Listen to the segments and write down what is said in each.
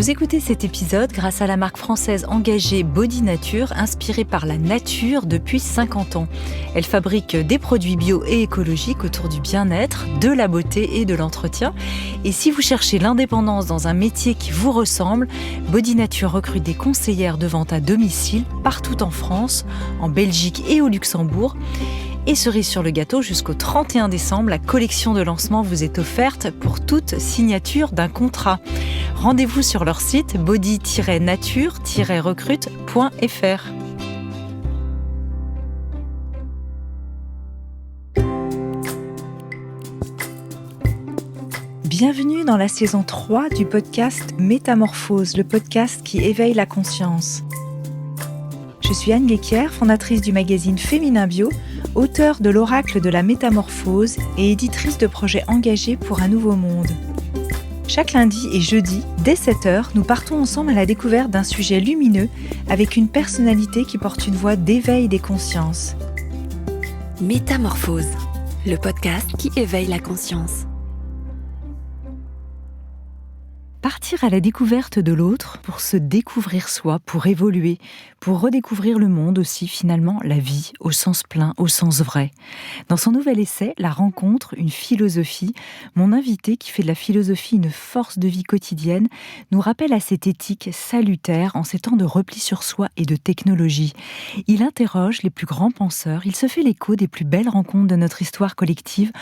Vous écoutez cet épisode grâce à la marque française engagée Body Nature, inspirée par la nature depuis 50 ans. Elle fabrique des produits bio et écologiques autour du bien-être, de la beauté et de l'entretien. Et si vous cherchez l'indépendance dans un métier qui vous ressemble, Body Nature recrute des conseillères de vente à domicile partout en France, en Belgique et au Luxembourg. Et cerise sur le gâteau, jusqu'au 31 décembre, la collection de lancement vous est offerte pour toute signature d'un contrat. Rendez-vous sur leur site body-nature-recrute.fr. Bienvenue dans la saison 3 du podcast Métamorphose, le podcast qui éveille la conscience. Je suis Anne Guéquière, fondatrice du magazine Féminin Bio, auteure de l'Oracle de la Métamorphose et éditrice de projets engagés pour un nouveau monde. Chaque lundi et jeudi, dès 7h, nous partons ensemble à la découverte d'un sujet lumineux avec une personnalité qui porte une voix d'éveil des consciences. Métamorphose, le podcast qui éveille la conscience. Partir à la découverte de l'autre pour se découvrir soi, pour évoluer, pour redécouvrir le monde aussi, finalement, la vie, au sens plein, au sens vrai. Dans son nouvel essai, La rencontre, une philosophie, mon invité, qui fait de la philosophie une force de vie quotidienne, nous rappelle à cette éthique salutaire en ces temps de repli sur soi et de technologie. Il interroge les plus grands penseurs, il se fait l'écho des plus belles rencontres de notre histoire collective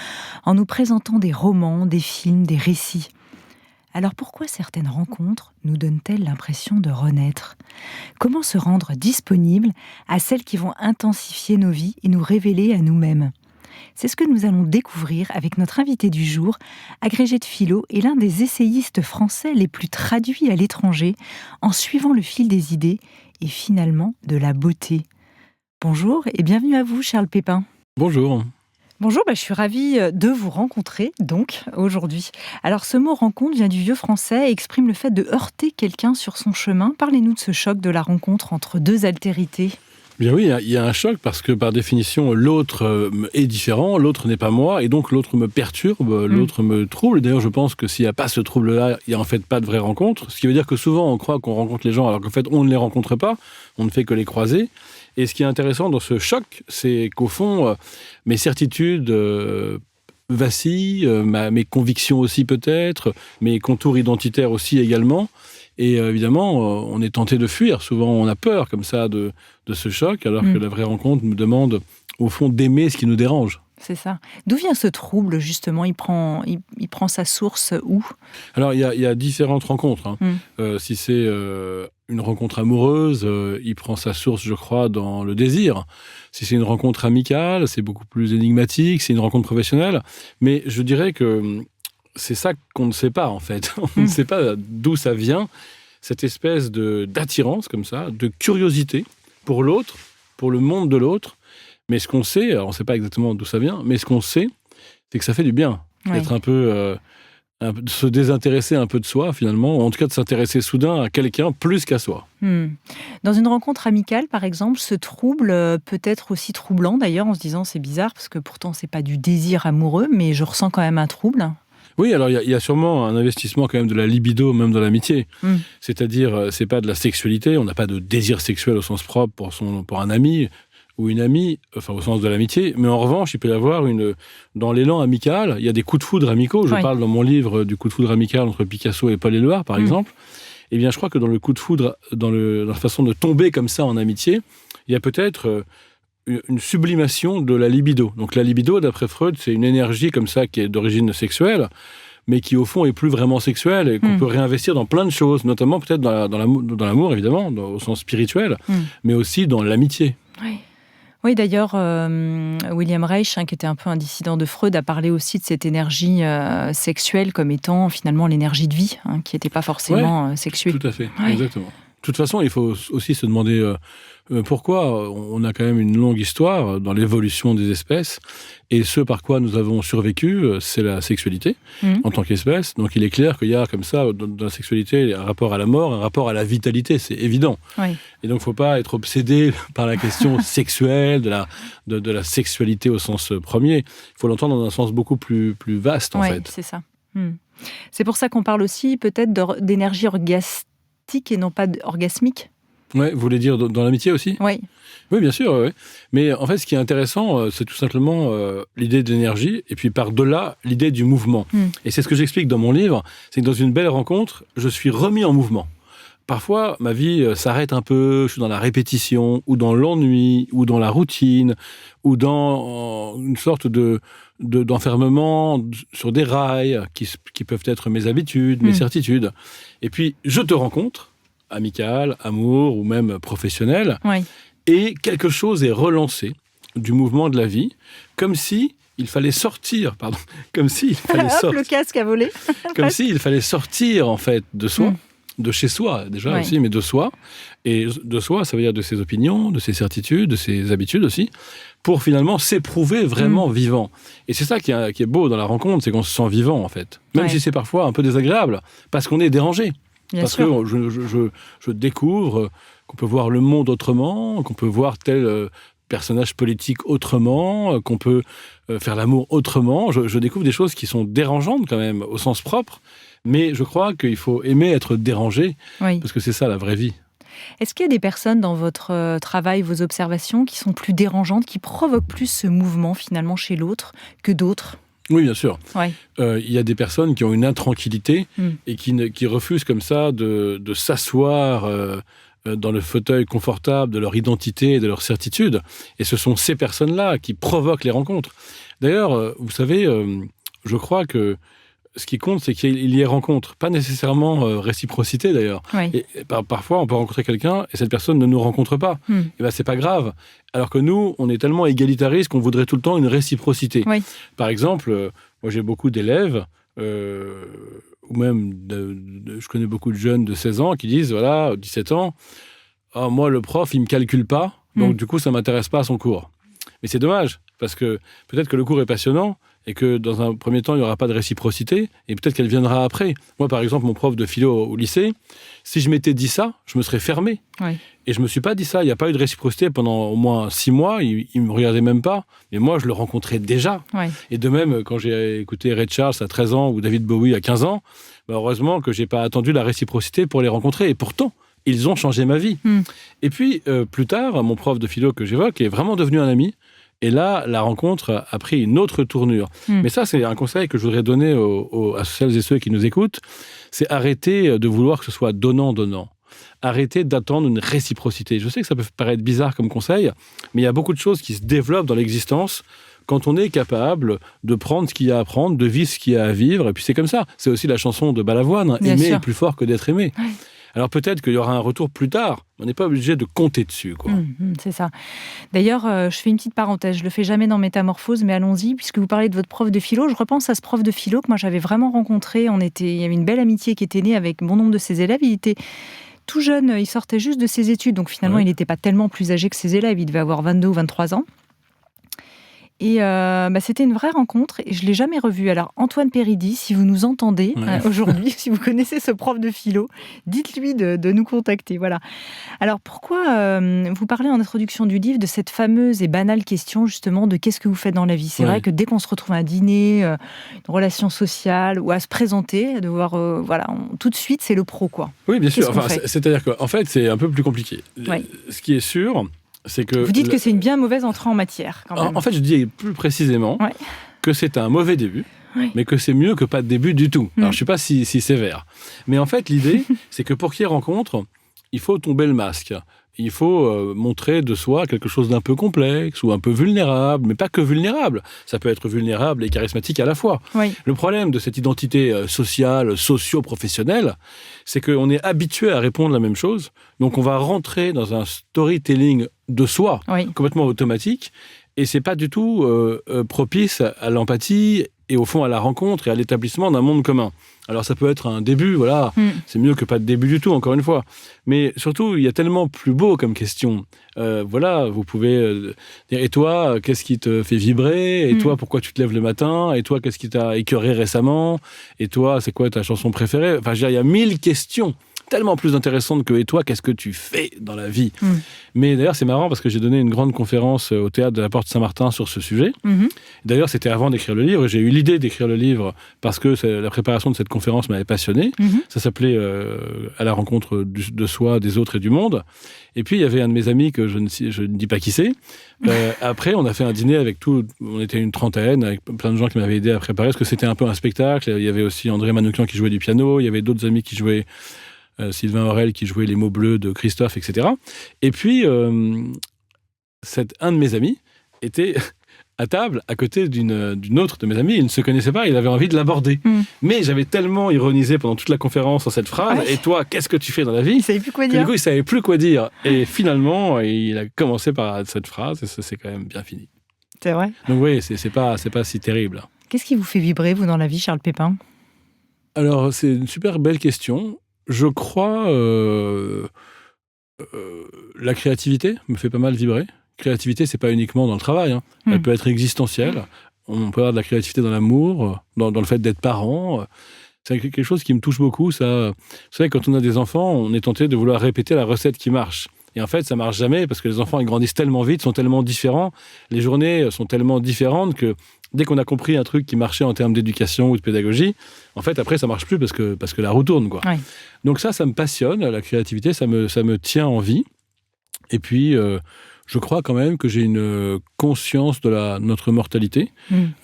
en nous présentant des romans, des films, des récits. Alors pourquoi certaines rencontres nous donnent-elles l'impression de renaître ? Comment se rendre disponible à celles qui vont intensifier nos vies et nous révéler à nous-mêmes ? C'est ce que nous allons découvrir avec notre invité du jour, agrégé de philo et l'un des essayistes français les plus traduits à l'étranger, en suivant le fil des idées et finalement de la beauté. Bonjour et bienvenue à vous, Charles Pépin. Bonjour. Bonjour, je suis ravie de vous rencontrer, donc, aujourd'hui. Alors, ce mot « rencontre » vient du vieux français et exprime le fait de heurter quelqu'un sur son chemin. Parlez-nous de ce choc de la rencontre entre deux altérités. Bien oui, il y a un choc parce que, par définition, l'autre est différent, l'autre n'est pas moi, et donc l'autre me perturbe, l'autre me trouble. D'ailleurs, je pense que s'il n'y a pas ce trouble-là, il n'y a en fait pas de vraie rencontre. Ce qui veut dire que souvent, on croit qu'on rencontre les gens alors qu'en fait, on ne les rencontre pas, on ne fait que les croiser. Et ce qui est intéressant dans ce choc, c'est qu'au fond, mes certitudes vacillent, mes convictions aussi peut-être, mes contours identitaires aussi également. Et évidemment, on est tenté de fuir. Souvent, on a peur comme ça de ce choc, alors que la vraie rencontre nous demande, au fond, d'aimer ce qui nous dérange. C'est ça. D'où vient ce trouble, justement ? Il prend sa source où ? Alors, il y a différentes rencontres. Si c'est une rencontre amoureuse, il prend sa source, je crois, dans le désir. Si c'est une rencontre amicale, c'est beaucoup plus énigmatique. C'est une rencontre professionnelle. Mais je dirais que c'est ça qu'on ne sait pas, en fait. On ne sait pas d'où ça vient, cette espèce d'attirance, comme ça, de curiosité pour l'autre, pour le monde de l'autre. Mais ce qu'on sait, alors on ne sait pas exactement d'où ça vient, mais ce qu'on sait, c'est que ça fait du bien. Ouais. D'être un peu... se désintéresser un peu de soi, finalement, ou en tout cas de s'intéresser soudain à quelqu'un plus qu'à soi. Dans une rencontre amicale, par exemple, ce trouble peut être aussi troublant, d'ailleurs, en se disant c'est bizarre, parce que pourtant, c'est pas du désir amoureux, mais je ressens quand même un trouble. Oui, alors il y a sûrement un investissement quand même de la libido, même dans l'amitié. C'est-à-dire, c'est pas de la sexualité, on n'a pas de désir sexuel au sens propre pour un ami ou une amie, enfin au sens de l'amitié, mais en revanche, il peut y avoir dans l'élan amical, il y a des coups de foudre amicaux. Je parle dans mon livre du coup de foudre amical entre Picasso et Paul Éluard, par exemple. Eh bien, je crois que dans le coup de foudre, dans la façon de tomber comme ça en amitié, il y a peut-être une sublimation de la libido. Donc la libido, d'après Freud, c'est une énergie comme ça qui est d'origine sexuelle, mais qui au fond est plus vraiment sexuelle et qu'on peut réinvestir dans plein de choses, notamment peut-être dans l'amour, évidemment, au sens spirituel, mais aussi dans l'amitié. Oui, d'ailleurs, William Reich, qui était un peu un dissident de Freud, a parlé aussi de cette énergie sexuelle comme étant finalement l'énergie de vie, qui n'était pas forcément sexuée. Tout à fait, exactement. De toute façon, il faut aussi se demander pourquoi on a quand même une longue histoire dans l'évolution des espèces, et ce par quoi nous avons survécu, c'est la sexualité en tant qu'espèce. Donc il est clair qu'il y a comme ça, dans la sexualité, un rapport à la mort, un rapport à la vitalité, c'est évident. Oui. Et donc il ne faut pas être obsédé par la question sexuelle, de la sexualité au sens premier. Il faut l'entendre dans un sens beaucoup plus vaste, en fait. Oui, c'est ça. C'est pour ça qu'on parle aussi peut-être d'énergie orgastique élastique et non pas orgasmique. Ouais, vous voulez dire dans l'amitié aussi ? Oui. Oui, bien sûr. Ouais. Mais en fait, ce qui est intéressant, c'est tout simplement l'idée d'énergie, et puis par-delà, l'idée du mouvement. Et c'est ce que j'explique dans mon livre, c'est que dans une belle rencontre, je suis remis en mouvement. Parfois, ma vie s'arrête un peu, je suis dans la répétition, ou dans l'ennui, ou dans la routine, ou dans une sorte d'enfermement sur des rails qui peuvent être mes habitudes, mes certitudes. Et puis, je te rencontre, amical, amour ou même professionnel, et quelque chose est relancé du mouvement de la vie, comme si il fallait sortir, comme s'il fallait sortir. Le casque a volé. Comme s'il fallait sortir, en fait, de soi, de chez soi, déjà aussi, mais de soi. Et de soi, ça veut dire de ses opinions, de ses certitudes, de ses habitudes aussi, pour finalement s'éprouver vraiment vivant. Et c'est ça qui est beau dans la rencontre, c'est qu'on se sent vivant, en fait. Même si c'est parfois un peu désagréable, parce qu'on est dérangé. Parce que je découvre qu'on peut voir le monde autrement, qu'on peut voir tel personnage politique autrement, qu'on peut faire l'amour autrement. Je découvre des choses qui sont dérangeantes quand même, au sens propre. Mais je crois qu'il faut aimer être dérangé, parce que c'est ça la vraie vie. Est-ce qu'il y a des personnes dans votre travail, vos observations, qui sont plus dérangeantes, qui provoquent plus ce mouvement finalement chez l'autre que d'autres ? Oui, bien sûr. Il y a des personnes qui ont une intranquillité et qui refusent comme ça de s'asseoir dans le fauteuil confortable de leur identité et de leur certitude. Et ce sont ces personnes-là qui provoquent les rencontres. D'ailleurs, vous savez, je crois que ce qui compte, c'est qu'il y ait rencontre, pas nécessairement réciprocité d'ailleurs. Et parfois, on peut rencontrer quelqu'un et cette personne ne nous rencontre pas. Et ben, c'est pas grave. Alors que nous, on est tellement égalitariste qu'on voudrait tout le temps une réciprocité. Par exemple, moi j'ai beaucoup d'élèves, ou même je connais beaucoup de jeunes de 16 ans qui disent, voilà, 17 ans, moi le prof, il me calcule pas, donc du coup, ça m'intéresse pas à son cours. Mais c'est dommage, parce que peut-être que le cours est passionnant, et que dans un premier temps, il n'y aura pas de réciprocité, et peut-être qu'elle viendra après. Moi, par exemple, mon prof de philo au lycée, si je m'étais dit ça, je me serais fermé. Et je ne me suis pas dit ça. Il n'y a pas eu de réciprocité pendant au moins 6 mois. Il ne me regardait même pas. Mais moi, je le rencontrais déjà. Et de même, quand j'ai écouté Ray Charles à 13 ans ou David Bowie à 15 ans, heureusement que je n'ai pas attendu la réciprocité pour les rencontrer. Et pourtant, ils ont changé ma vie. Et puis, plus tard, mon prof de philo que j'évoque est vraiment devenu un ami. Et là, la rencontre a pris une autre tournure. Mais ça, c'est un conseil que je voudrais donner à celles et ceux qui nous écoutent. C'est arrêter de vouloir que ce soit donnant-donnant. Arrêter d'attendre une réciprocité. Je sais que ça peut paraître bizarre comme conseil, mais il y a beaucoup de choses qui se développent dans l'existence quand on est capable de prendre ce qu'il y a à prendre, de vivre ce qu'il y a à vivre. Et puis c'est comme ça. C'est aussi la chanson de Balavoine. Aimer est plus fort que d'être aimé. Alors peut-être qu'il y aura un retour plus tard. On n'est pas obligé de compter dessus, quoi. C'est ça. D'ailleurs, je fais une petite parenthèse. Je le fais jamais dans Métamorphose, mais allons-y. Puisque vous parlez de votre prof de philo, je repense à ce prof de philo que moi j'avais vraiment rencontré. Il y avait une belle amitié qui était née avec bon nombre de ses élèves. Il était tout jeune, il sortait juste de ses études. Donc finalement, il n'était pas tellement plus âgé que ses élèves. Il devait avoir 22 ou 23 ans. Et c'était une vraie rencontre et je ne l'ai jamais revu. Alors Antoine Péridi, si vous nous entendez aujourd'hui, si vous connaissez ce prof de philo, dites-lui de nous contacter. Voilà. Alors pourquoi vous parlez en introduction du livre de cette fameuse et banale question justement de qu'est-ce que vous faites dans la vie ? C'est vrai que dès qu'on se retrouve à un dîner, une relation sociale ou à se présenter, de voir, tout de suite c'est le pro, quoi. Oui, bien sûr. C'est-à-dire qu'en fait c'est un peu plus compliqué. Ce qui est sûr, c'est que... Vous dites que c'est une bien mauvaise entrée en matière, quand même. En fait, je dis plus précisément que c'est un mauvais début, mais que c'est mieux que pas de début du tout. Alors, je ne suis pas si sévère. Mais en fait, l'idée, c'est que pour qu'il y ait rencontre, il faut tomber le masque. Il faut montrer de soi quelque chose d'un peu complexe ou un peu vulnérable, mais pas que vulnérable. Ça peut être vulnérable et charismatique à la fois. Le problème de cette identité sociale, socio-professionnelle, c'est qu'on est habitué à répondre la même chose. Donc, on va rentrer dans un storytelling de soi, complètement automatique, et c'est pas du tout propice à l'empathie et au fond à la rencontre et à l'établissement d'un monde commun. Alors ça peut être un début, c'est mieux que pas de début du tout, encore une fois. Mais surtout, il y a tellement plus beau comme question. Vous pouvez dire, et toi, qu'est-ce qui te fait vibrer ? Et toi, pourquoi tu te lèves le matin ? Et toi, qu'est-ce qui t'a écœuré récemment ? Et toi, c'est quoi ta chanson préférée ? Enfin, il y a 1000 questions tellement plus intéressantes que « Et toi, qu'est-ce que tu fais dans la vie ?» Mais d'ailleurs, c'est marrant parce que j'ai donné une grande conférence au Théâtre de la Porte Saint-Martin sur ce sujet. D'ailleurs, c'était avant d'écrire le livre. J'ai eu l'idée d'écrire le livre parce que la préparation de cette conférence m'avait passionné. Ça s'appelait À la rencontre de soi, des autres et du monde. Et puis, il y avait un de mes amis que je ne dis pas qui c'est. Après, on a fait un dîner avec on était une trentaine, avec plein de gens qui m'avaient aidé à préparer, parce que c'était un peu un spectacle. Il y avait aussi André Manoukian qui jouait du piano, il y avait d'autres amis qui jouaient, Sylvain Aurel qui jouait les mots bleus de Christophe, etc. Et puis, un de mes amis était à table, à côté d'une autre de mes amies. Il ne se connaissait pas, il avait envie de l'aborder. Mais j'avais tellement ironisé pendant toute la conférence sur cette phrase. Ouais. Et toi, qu'est-ce que tu fais dans la vie ? Il savait plus quoi dire. Du coup, il savait plus quoi dire. Et finalement, il a commencé par cette phrase, et ça s'est quand même bien fini. C'est vrai. Donc oui, c'est pas si terrible. Qu'est-ce qui vous fait vibrer, vous, dans la vie, Charles Pépin ? Alors, c'est une super belle question. Je crois la créativité me fait pas mal vibrer. Créativité, c'est pas uniquement dans le travail. Elle peut être existentielle. On peut avoir de la créativité dans l'amour, dans le fait d'être parent. C'est quelque chose qui me touche beaucoup. Ça. Vous savez, quand on a des enfants, on est tenté de vouloir répéter la recette qui marche. Et en fait, ça marche jamais parce que les enfants, ils grandissent tellement vite, sont tellement différents. Les journées sont tellement différentes que dès qu'on a compris un truc qui marchait en termes d'éducation ou de pédagogie, en fait, après, ça marche plus parce que la roue tourne, quoi. Oui. Donc ça me passionne. La créativité, ça me tient en vie. Et puis, je crois quand même que j'ai une conscience de notre mortalité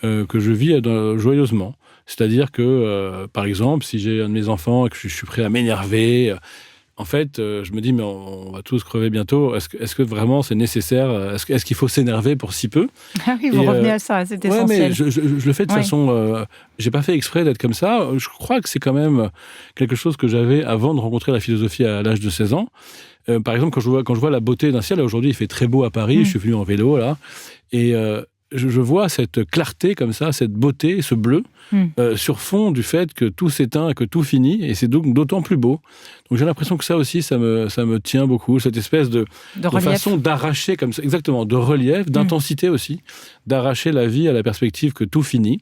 que je vis joyeusement. C'est-à-dire que, par exemple, si j'ai un de mes enfants et que je suis prêt à m'énerver, en fait, je me dis, mais on va tous crever bientôt. Est-ce que vraiment c'est nécessaire ? Est-ce qu'il faut s'énerver pour si peu ? Ah oui, vous revenez à ça, c'est essentiel. Mais je le fais de façon... j'ai pas fait exprès d'être comme ça. Je crois que c'est quand même quelque chose que j'avais avant de rencontrer la philosophie à l'âge de 16 ans. Par exemple, quand je vois la beauté d'un ciel, aujourd'hui il fait très beau à Paris, je suis venu en vélo là, et je vois cette clarté comme ça, cette beauté, ce bleu, sur fond du fait que tout s'éteint, que tout finit, et c'est donc d'autant plus beau. Donc j'ai l'impression que ça aussi, ça me tient beaucoup, cette espèce de façon d'arracher comme ça, exactement, de relief, d'intensité aussi, d'arracher la vie à la perspective que tout finit.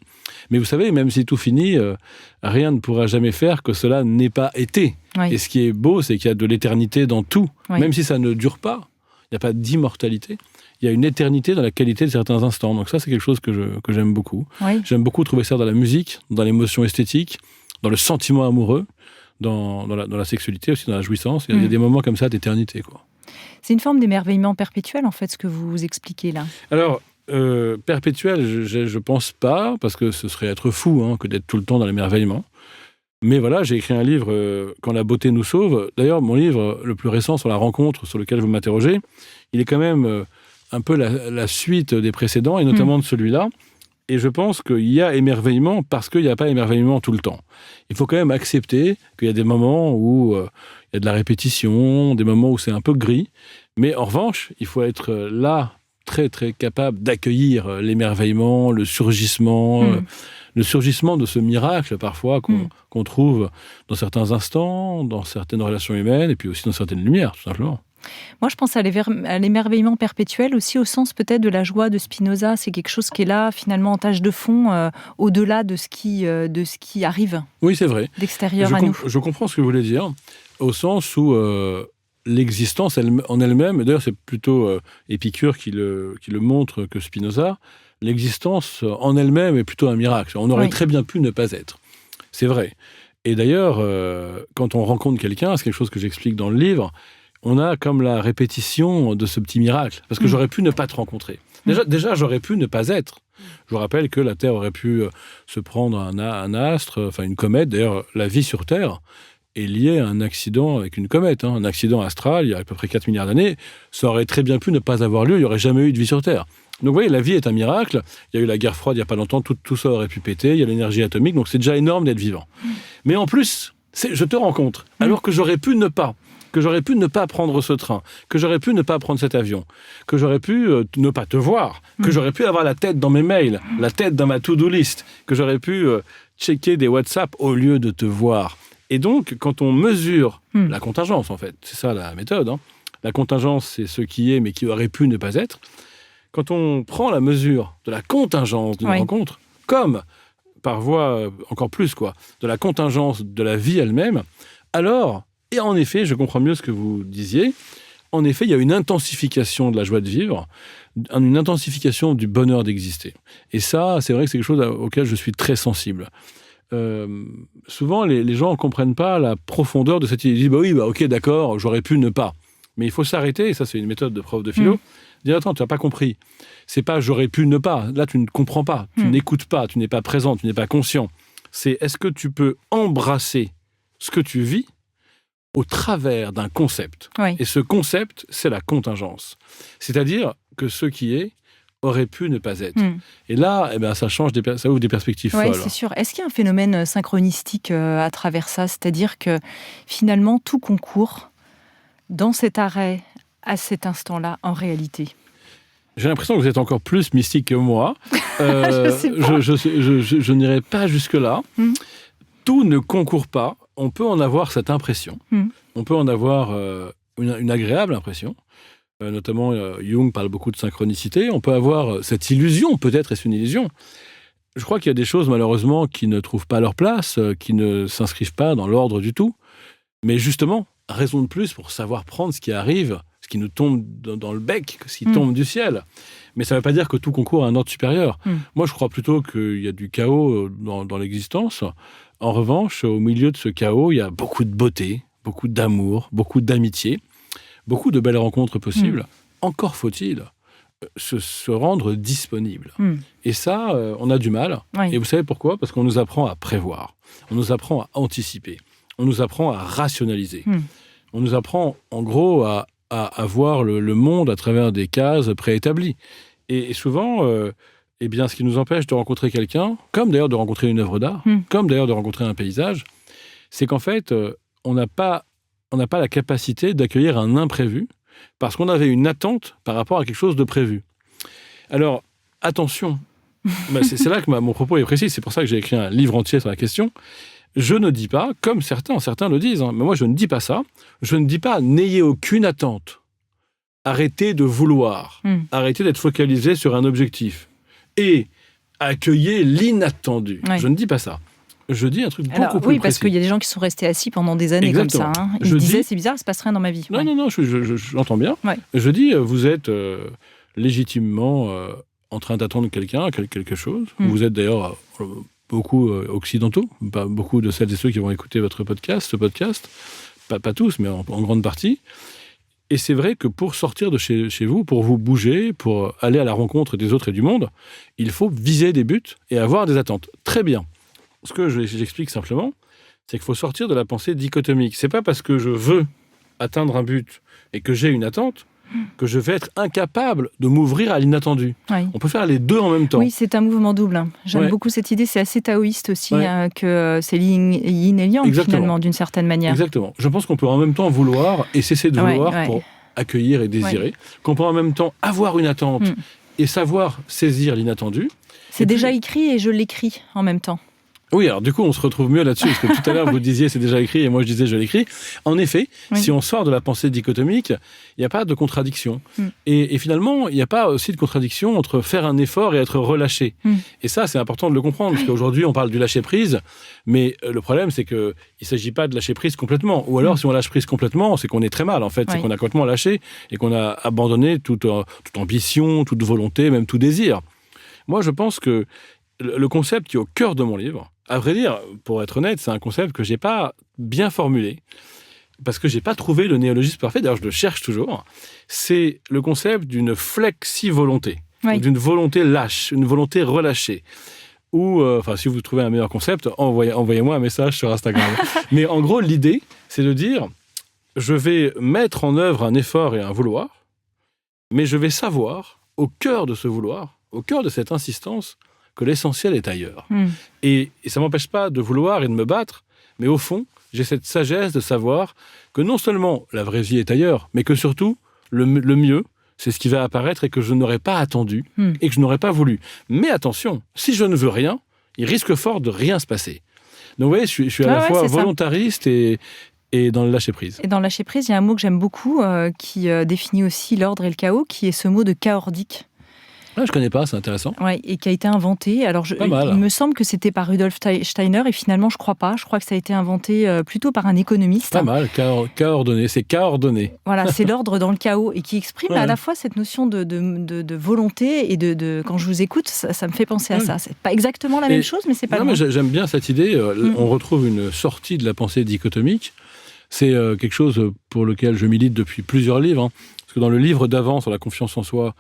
Mais vous savez, même si tout finit, rien ne pourra jamais faire que cela n'ait pas été. Oui. Et ce qui est beau, c'est qu'il y a de l'éternité dans tout, même si ça ne dure pas, il n'y a pas d'immortalité. Il y a une éternité dans la qualité de certains instants. Donc ça, c'est quelque chose que j'aime beaucoup. Oui. J'aime beaucoup trouver ça dans la musique, dans l'émotion esthétique, dans le sentiment amoureux, dans la sexualité aussi, dans la jouissance. Il y a des moments comme ça d'éternité, quoi. C'est une forme d'émerveillement perpétuel, en fait, ce que vous expliquez là. Alors, perpétuel, je pense pas, parce que ce serait être fou que d'être tout le temps dans l'émerveillement. Mais voilà, j'ai écrit un livre, Quand la beauté nous sauve. D'ailleurs, mon livre le plus récent sur la rencontre, sur lequel vous m'interrogez, il est quand même... un peu la suite des précédents, et notamment de celui-là. Et je pense qu'il y a émerveillement parce qu'il n'y a pas émerveillement tout le temps. Il faut quand même accepter qu'il y a des moments où il y a de la répétition, des moments où c'est un peu gris. Mais en revanche, il faut être là, très, très capable d'accueillir l'émerveillement, le surgissement de ce miracle, parfois, qu'on trouve dans certains instants, dans certaines relations humaines, et puis aussi dans certaines lumières, tout simplement. Moi, je pense à l'émerveillement perpétuel aussi au sens peut-être de la joie de Spinoza. C'est quelque chose qui est là, finalement, en tâche de fond, au-delà de ce qui arrive. Oui, c'est vrai. D'extérieur à nous. Je comprends ce que vous voulez dire, au sens où l'existence en elle-même, d'ailleurs c'est plutôt Épicure qui le montre que Spinoza, l'existence en elle-même est plutôt un miracle. On aurait très bien pu ne pas être. C'est vrai. Et d'ailleurs, quand on rencontre quelqu'un, c'est quelque chose que j'explique dans le livre, on a comme la répétition de ce petit miracle. Parce que j'aurais pu ne pas te rencontrer. Déjà, j'aurais pu ne pas être. Je vous rappelle que la Terre aurait pu se prendre un astre, enfin une comète. D'ailleurs, la vie sur Terre est liée à un accident avec une comète. Un accident astral, il y a à peu près 4 milliards d'années. Ça aurait très bien pu ne pas avoir lieu. Il n'y aurait jamais eu de vie sur Terre. Donc vous voyez, la vie est un miracle. Il y a eu la guerre froide il n'y a pas longtemps. Tout ça aurait pu péter. Il y a l'énergie atomique. Donc c'est déjà énorme d'être vivant. Mais en plus, je te rencontre. Alors que j'aurais pu ne pas. Que j'aurais pu ne pas prendre ce train, que j'aurais pu ne pas prendre cet avion, que j'aurais pu ne pas te voir, que j'aurais pu avoir la tête dans mes mails, la tête dans ma to-do list, que j'aurais pu checker des WhatsApp au lieu de te voir. Et donc, quand on mesure la contingence, en fait, c'est ça la méthode, la contingence, c'est ce qui est, mais qui aurait pu ne pas être. Quand on prend la mesure de la contingence d'une rencontre, comme, par voie encore plus, de la contingence de la vie elle-même, alors... Et en effet, je comprends mieux ce que vous disiez. en effet, il y a une intensification de la joie de vivre, une intensification du bonheur d'exister. Et ça, c'est vrai que c'est quelque chose auquel je suis très sensible. Souvent, les gens ne comprennent pas la profondeur de cette idée. Ils disent, ok, d'accord, j'aurais pu ne pas. Mais il faut s'arrêter, et ça, c'est une méthode de prof de philo, dire, attends, tu n'as pas compris. C'est pas j'aurais pu ne pas. Là, tu ne comprends pas, tu n'écoutes pas, tu n'es pas présent, tu n'es pas conscient. C'est est-ce que tu peux embrasser ce que tu vis au travers d'un concept. Oui. Et ce concept, c'est la contingence. C'est-à-dire que ce qui est aurait pu ne pas être. Et là, ça change, ça ouvre des perspectives folles. Oui, c'est sûr. Est-ce qu'il y a un phénomène synchronistique à travers ça ? C'est-à-dire que finalement, tout concourt dans cet arrêt, à cet instant-là, en réalité. J'ai l'impression que vous êtes encore plus mystique que moi. Je n'irai pas jusque-là. Tout ne concourt pas. On peut en avoir cette impression. On peut en avoir une agréable impression. Notamment, Jung parle beaucoup de synchronicité. On peut avoir cette illusion, peut-être est-ce une illusion. Je crois qu'il y a des choses, malheureusement, qui ne trouvent pas leur place, qui ne s'inscrivent pas dans l'ordre du tout. Mais justement, raison de plus pour savoir prendre ce qui arrive, ce qui nous tombe dans le bec, ce qui tombe du ciel. Mais ça ne veut pas dire que tout concourt à un ordre supérieur. Moi, je crois plutôt qu'il y a du chaos dans l'existence. En revanche, au milieu de ce chaos, il y a beaucoup de beauté, beaucoup d'amour, beaucoup d'amitié, beaucoup de belles rencontres possibles. Encore faut-il se rendre disponible. Et ça, on a du mal. Oui. Et vous savez pourquoi ? Parce qu'on nous apprend à prévoir. On nous apprend à anticiper. On nous apprend à rationaliser. On nous apprend, en gros, à voir le monde à travers des cases préétablies. Et souvent, ce qui nous empêche de rencontrer quelqu'un, comme d'ailleurs de rencontrer une œuvre d'art, comme d'ailleurs de rencontrer un paysage, c'est qu'en fait, on n'a pas la capacité d'accueillir un imprévu parce qu'on avait une attente par rapport à quelque chose de prévu. Alors, attention, c'est là que mon propos est précis, c'est pour ça que j'ai écrit un livre entier sur la question. Je ne dis pas, comme certains le disent, mais moi je ne dis pas ça, je ne dis pas n'ayez aucune attente. Arrêtez de vouloir, arrêtez d'être focalisé sur un objectif et accueillez l'inattendu. Oui. Je ne dis pas ça. Je dis un truc beaucoup plus précis. Oui, parce qu'il y a des gens qui sont restés assis pendant des années. Exactement. Comme ça. Ils se disaient, c'est bizarre, il ne se passe rien dans ma vie. Non, je l'entends bien. Ouais. Je dis, vous êtes légitimement en train d'attendre quelqu'un, quelque chose. Vous êtes d'ailleurs beaucoup occidentaux, pas beaucoup de celles et ceux qui vont écouter ce podcast, pas tous, mais en grande partie. Et c'est vrai que pour sortir de chez vous, pour vous bouger, pour aller à la rencontre des autres et du monde, il faut viser des buts et avoir des attentes. Très bien. Ce que j'explique simplement, c'est qu'il faut sortir de la pensée dichotomique. C'est pas parce que je veux atteindre un but et que j'ai une attente que je vais être incapable de m'ouvrir à l'inattendu. Oui. On peut faire les deux en même temps. Oui, c'est un mouvement double. J'aime beaucoup cette idée. C'est assez taoïste aussi, que c'est yin et yang, finalement, d'une certaine manière. Exactement. Je pense qu'on peut en même temps vouloir et cesser de vouloir pour accueillir et désirer. Qu'on peut en même temps avoir une attente et savoir saisir l'inattendu. C'est déjà écrit et je l'écris en même temps. Oui, alors du coup, on se retrouve mieux là-dessus, parce que tout à l'heure, vous disiez c'est déjà écrit, et moi je disais je l'écris. En effet, si on sort de la pensée dichotomique, il n'y a pas de contradiction. Et finalement, il n'y a pas aussi de contradiction entre faire un effort et être relâché. Et ça, c'est important de le comprendre, parce qu'aujourd'hui, on parle du lâcher-prise, mais le problème, c'est qu'il ne s'agit pas de lâcher prise complètement. Ou alors, si on lâche prise complètement, c'est qu'on est très mal, en fait. C'est qu'on a complètement lâché, et qu'on a abandonné toute ambition, toute volonté, même tout désir. Moi, je pense que le concept qui est au cœur de mon livre, à vrai dire, pour être honnête, c'est un concept que je n'ai pas bien formulé, parce que je n'ai pas trouvé le néologisme parfait, d'ailleurs je le cherche toujours. C'est le concept d'une flexi-volonté, d'une volonté lâche, une volonté relâchée. Ou, si vous trouvez un meilleur concept, envoyez-moi un message sur Instagram. Mais en gros, l'idée, c'est de dire, je vais mettre en œuvre un effort et un vouloir, mais je vais savoir, au cœur de ce vouloir, au cœur de cette insistance, que l'essentiel est ailleurs. Et ça ne m'empêche pas de vouloir et de me battre, mais au fond, j'ai cette sagesse de savoir que non seulement la vraie vie est ailleurs, mais que surtout, le mieux, c'est ce qui va apparaître et que je n'aurais pas attendu et que je n'aurais pas voulu. Mais attention, si je ne veux rien, il risque fort de rien se passer. Donc vous voyez, je suis à la fois volontariste et dans le lâcher-prise. Et dans le lâcher-prise, il y a un mot que j'aime beaucoup qui définit aussi l'ordre et le chaos, qui est ce mot de chaordique. Ah, je connais pas, c'est intéressant. Ouais, et qui a été inventé. Alors, il me semble que c'était par Rudolf Steiner, et finalement, je crois pas. Je crois que ça a été inventé plutôt par un économiste. Pas mal, K-ordonné, c'est K-ordonné. Voilà, c'est l'ordre dans le chaos, et qui exprime à la fois cette notion de volonté, et quand je vous écoute, ça me fait penser à ça. C'est pas exactement la même chose, mais c'est pas loin. Mais j'aime bien cette idée. On retrouve une sortie de la pensée dichotomique. C'est quelque chose pour lequel je milite depuis plusieurs livres. Hein. Parce que dans le livre d'avant sur la confiance en soi,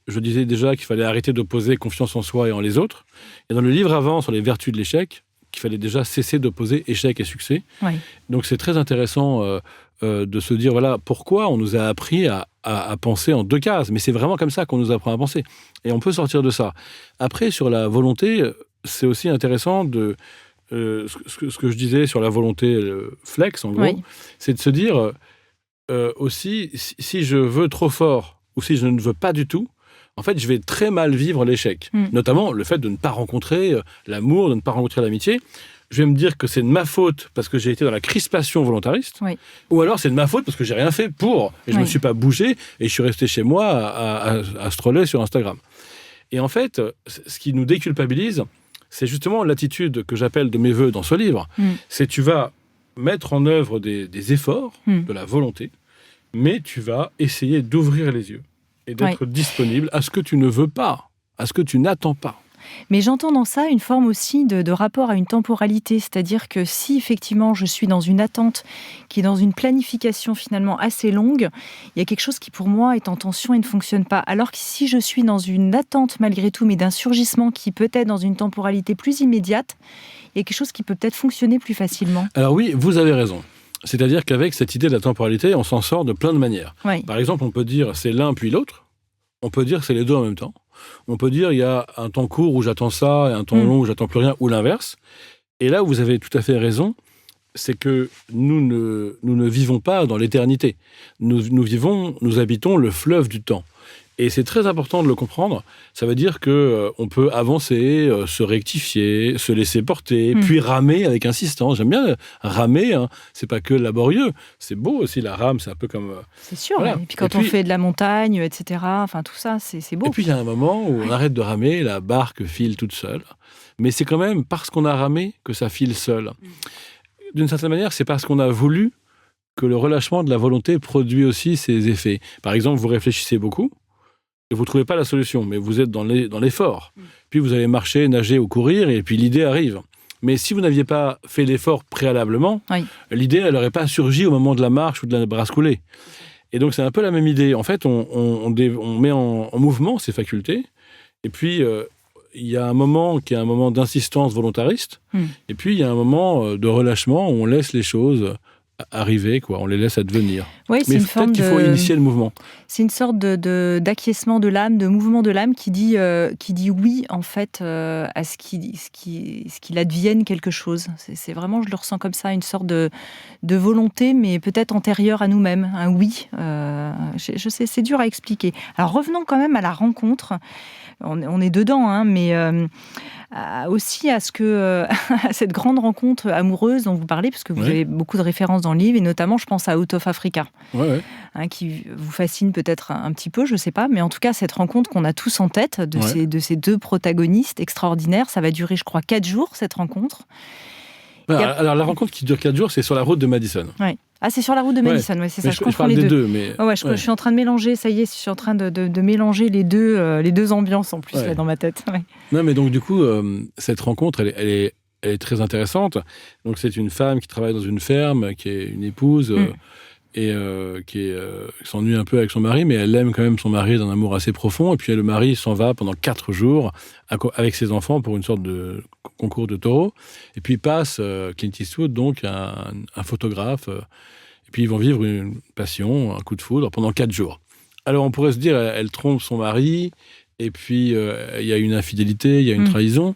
je disais déjà qu'il fallait arrêter d'opposer confiance en soi et en les autres. Et dans le livre avant, sur les vertus de l'échec, qu'il fallait déjà cesser d'opposer échec et succès. Oui. Donc c'est très intéressant de se dire, voilà, pourquoi on nous a appris à penser en deux cases. Mais c'est vraiment comme ça qu'on nous apprend à penser. Et on peut sortir de ça. Après, sur la volonté, c'est aussi intéressant de... ce que je disais sur la volonté flex, en gros, c'est de se dire aussi, si je veux trop fort ou si je ne veux pas du tout, en fait, je vais très mal vivre l'échec. Notamment le fait de ne pas rencontrer l'amour, de ne pas rencontrer l'amitié. Je vais me dire que c'est de ma faute parce que j'ai été dans la crispation volontariste, ou alors c'est de ma faute parce que j'ai rien fait pour, et je me suis pas bougé, et je suis resté chez moi à scroller sur Instagram. Et en fait, ce qui nous déculpabilise, c'est justement l'attitude que j'appelle de mes voeux dans ce livre. C'est tu vas mettre en œuvre des efforts, de la volonté, mais tu vas essayer d'ouvrir les yeux et d'être disponible à ce que tu ne veux pas, à ce que tu n'attends pas. Mais j'entends dans ça une forme aussi de rapport à une temporalité, c'est-à-dire que si effectivement je suis dans une attente qui est dans une planification finalement assez longue, il y a quelque chose qui pour moi est en tension et ne fonctionne pas. Alors que si je suis dans une attente malgré tout, mais d'un surgissement qui peut être dans une temporalité plus immédiate, il y a quelque chose qui peut peut-être fonctionner plus facilement. Alors oui, vous avez raison. C'est-à-dire qu'avec cette idée de la temporalité, on s'en sort de plein de manières. Par exemple, on peut dire c'est l'un puis l'autre. On peut dire c'est les deux en même temps. On peut dire il y a un temps court où j'attends ça et un temps long où j'attends plus rien, ou l'inverse. Et là où vous avez tout à fait raison, c'est que nous ne vivons pas dans l'éternité. Nous habitons le fleuve du temps. Et c'est très important de le comprendre. Ça veut dire qu'on peut avancer, se rectifier, se laisser porter, puis ramer avec insistance. J'aime bien ramer, hein. C'est pas que laborieux. C'est beau aussi, la rame, c'est un peu comme... C'est sûr, voilà. Et puis quand on fait de la montagne, etc., enfin tout ça, c'est beau. Et puis il y a un moment où on arrête de ramer, la barque file toute seule. Mais c'est quand même parce qu'on a ramé que ça file seul. D'une certaine manière, c'est parce qu'on a voulu que le relâchement de la volonté produit aussi ses effets. Par exemple, vous réfléchissez beaucoup, et vous ne trouvez pas la solution, mais vous êtes dans l'effort. Puis vous allez marcher, nager ou courir, et puis l'idée arrive. Mais si vous n'aviez pas fait l'effort préalablement, l'idée, elle n'aurait pas surgi au moment de la marche ou de la brasse coulée. Et donc c'est un peu la même idée. En fait, on met en mouvement ces facultés, et puis il y a un moment qui est un moment d'insistance volontariste, et puis il y a un moment de relâchement où on laisse les choses arriver, quoi. On les laisse advenir. Oui, mais peut-être qu'il faut initier le mouvement. C'est une sorte d'acquiescement de l'âme, de mouvement de l'âme qui dit oui, en fait, à ce qu'il advienne quelque chose. C'est vraiment, je le ressens comme ça, une sorte de volonté, mais peut-être antérieure à nous-mêmes. Un oui. Je sais, c'est dur à expliquer. Alors revenons quand même à la rencontre. On est dedans, hein, mais aussi à à cette grande rencontre amoureuse dont vous parlez, parce que vous avez beaucoup de références dans le livre, et notamment, je pense à Out of Africa, qui vous fascine peut-être un petit peu, je ne sais pas, mais en tout cas, cette rencontre qu'on a tous en tête de ces deux protagonistes extraordinaires, ça va durer, je crois, 4 jours, cette rencontre. Alors, la rencontre qui dure 4 jours, c'est sur la route de Madison. Oui. Ah, c'est sur la route de Madison, c'est ça, je comprends les deux. Je suis en train de mélanger, ça y est, je suis en train de mélanger les deux ambiances en plus là, dans ma tête. Non, mais donc du coup, cette rencontre, elle est très intéressante. Donc c'est une femme qui travaille dans une ferme, qui est une épouse, et qui s'ennuie un peu avec son mari, mais elle aime quand même son mari d'un amour assez profond. Et puis le mari s'en va pendant 4 jours avec ses enfants pour une sorte de concours de taureaux. Et puis passe Clint Eastwood, donc un photographe. Et puis ils vont vivre une passion, un coup de foudre pendant 4 jours. Alors on pourrait se dire, elle trompe son mari, et puis il y a une infidélité, il y a une trahison.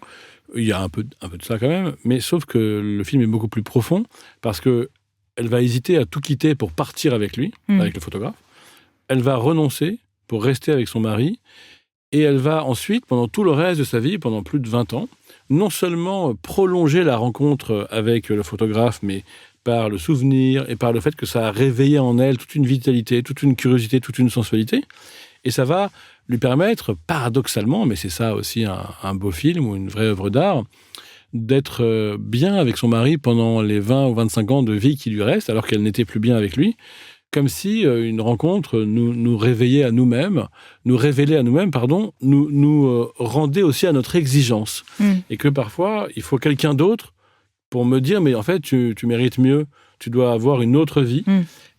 Il y a un peu de ça quand même, mais sauf que le film est beaucoup plus profond, parce que elle va hésiter à tout quitter pour partir avec lui, avec le photographe. Elle va renoncer pour rester avec son mari. Et elle va ensuite, pendant tout le reste de sa vie, pendant plus de 20 ans, non seulement prolonger la rencontre avec le photographe, mais par le souvenir et par le fait que ça a réveillé en elle toute une vitalité, toute une curiosité, toute une sensualité. Et ça va lui permettre, paradoxalement, mais c'est ça aussi un beau film ou une vraie œuvre d'art, d'être bien avec son mari pendant les 20 ou 25 ans de vie qui lui restent, alors qu'elle n'était plus bien avec lui, comme si une rencontre nous réveillait à nous-mêmes, nous révélait à nous-mêmes, nous rendait aussi à notre exigence. Et que parfois, il faut quelqu'un d'autre pour me dire, mais en fait, tu mérites mieux, tu dois avoir une autre vie,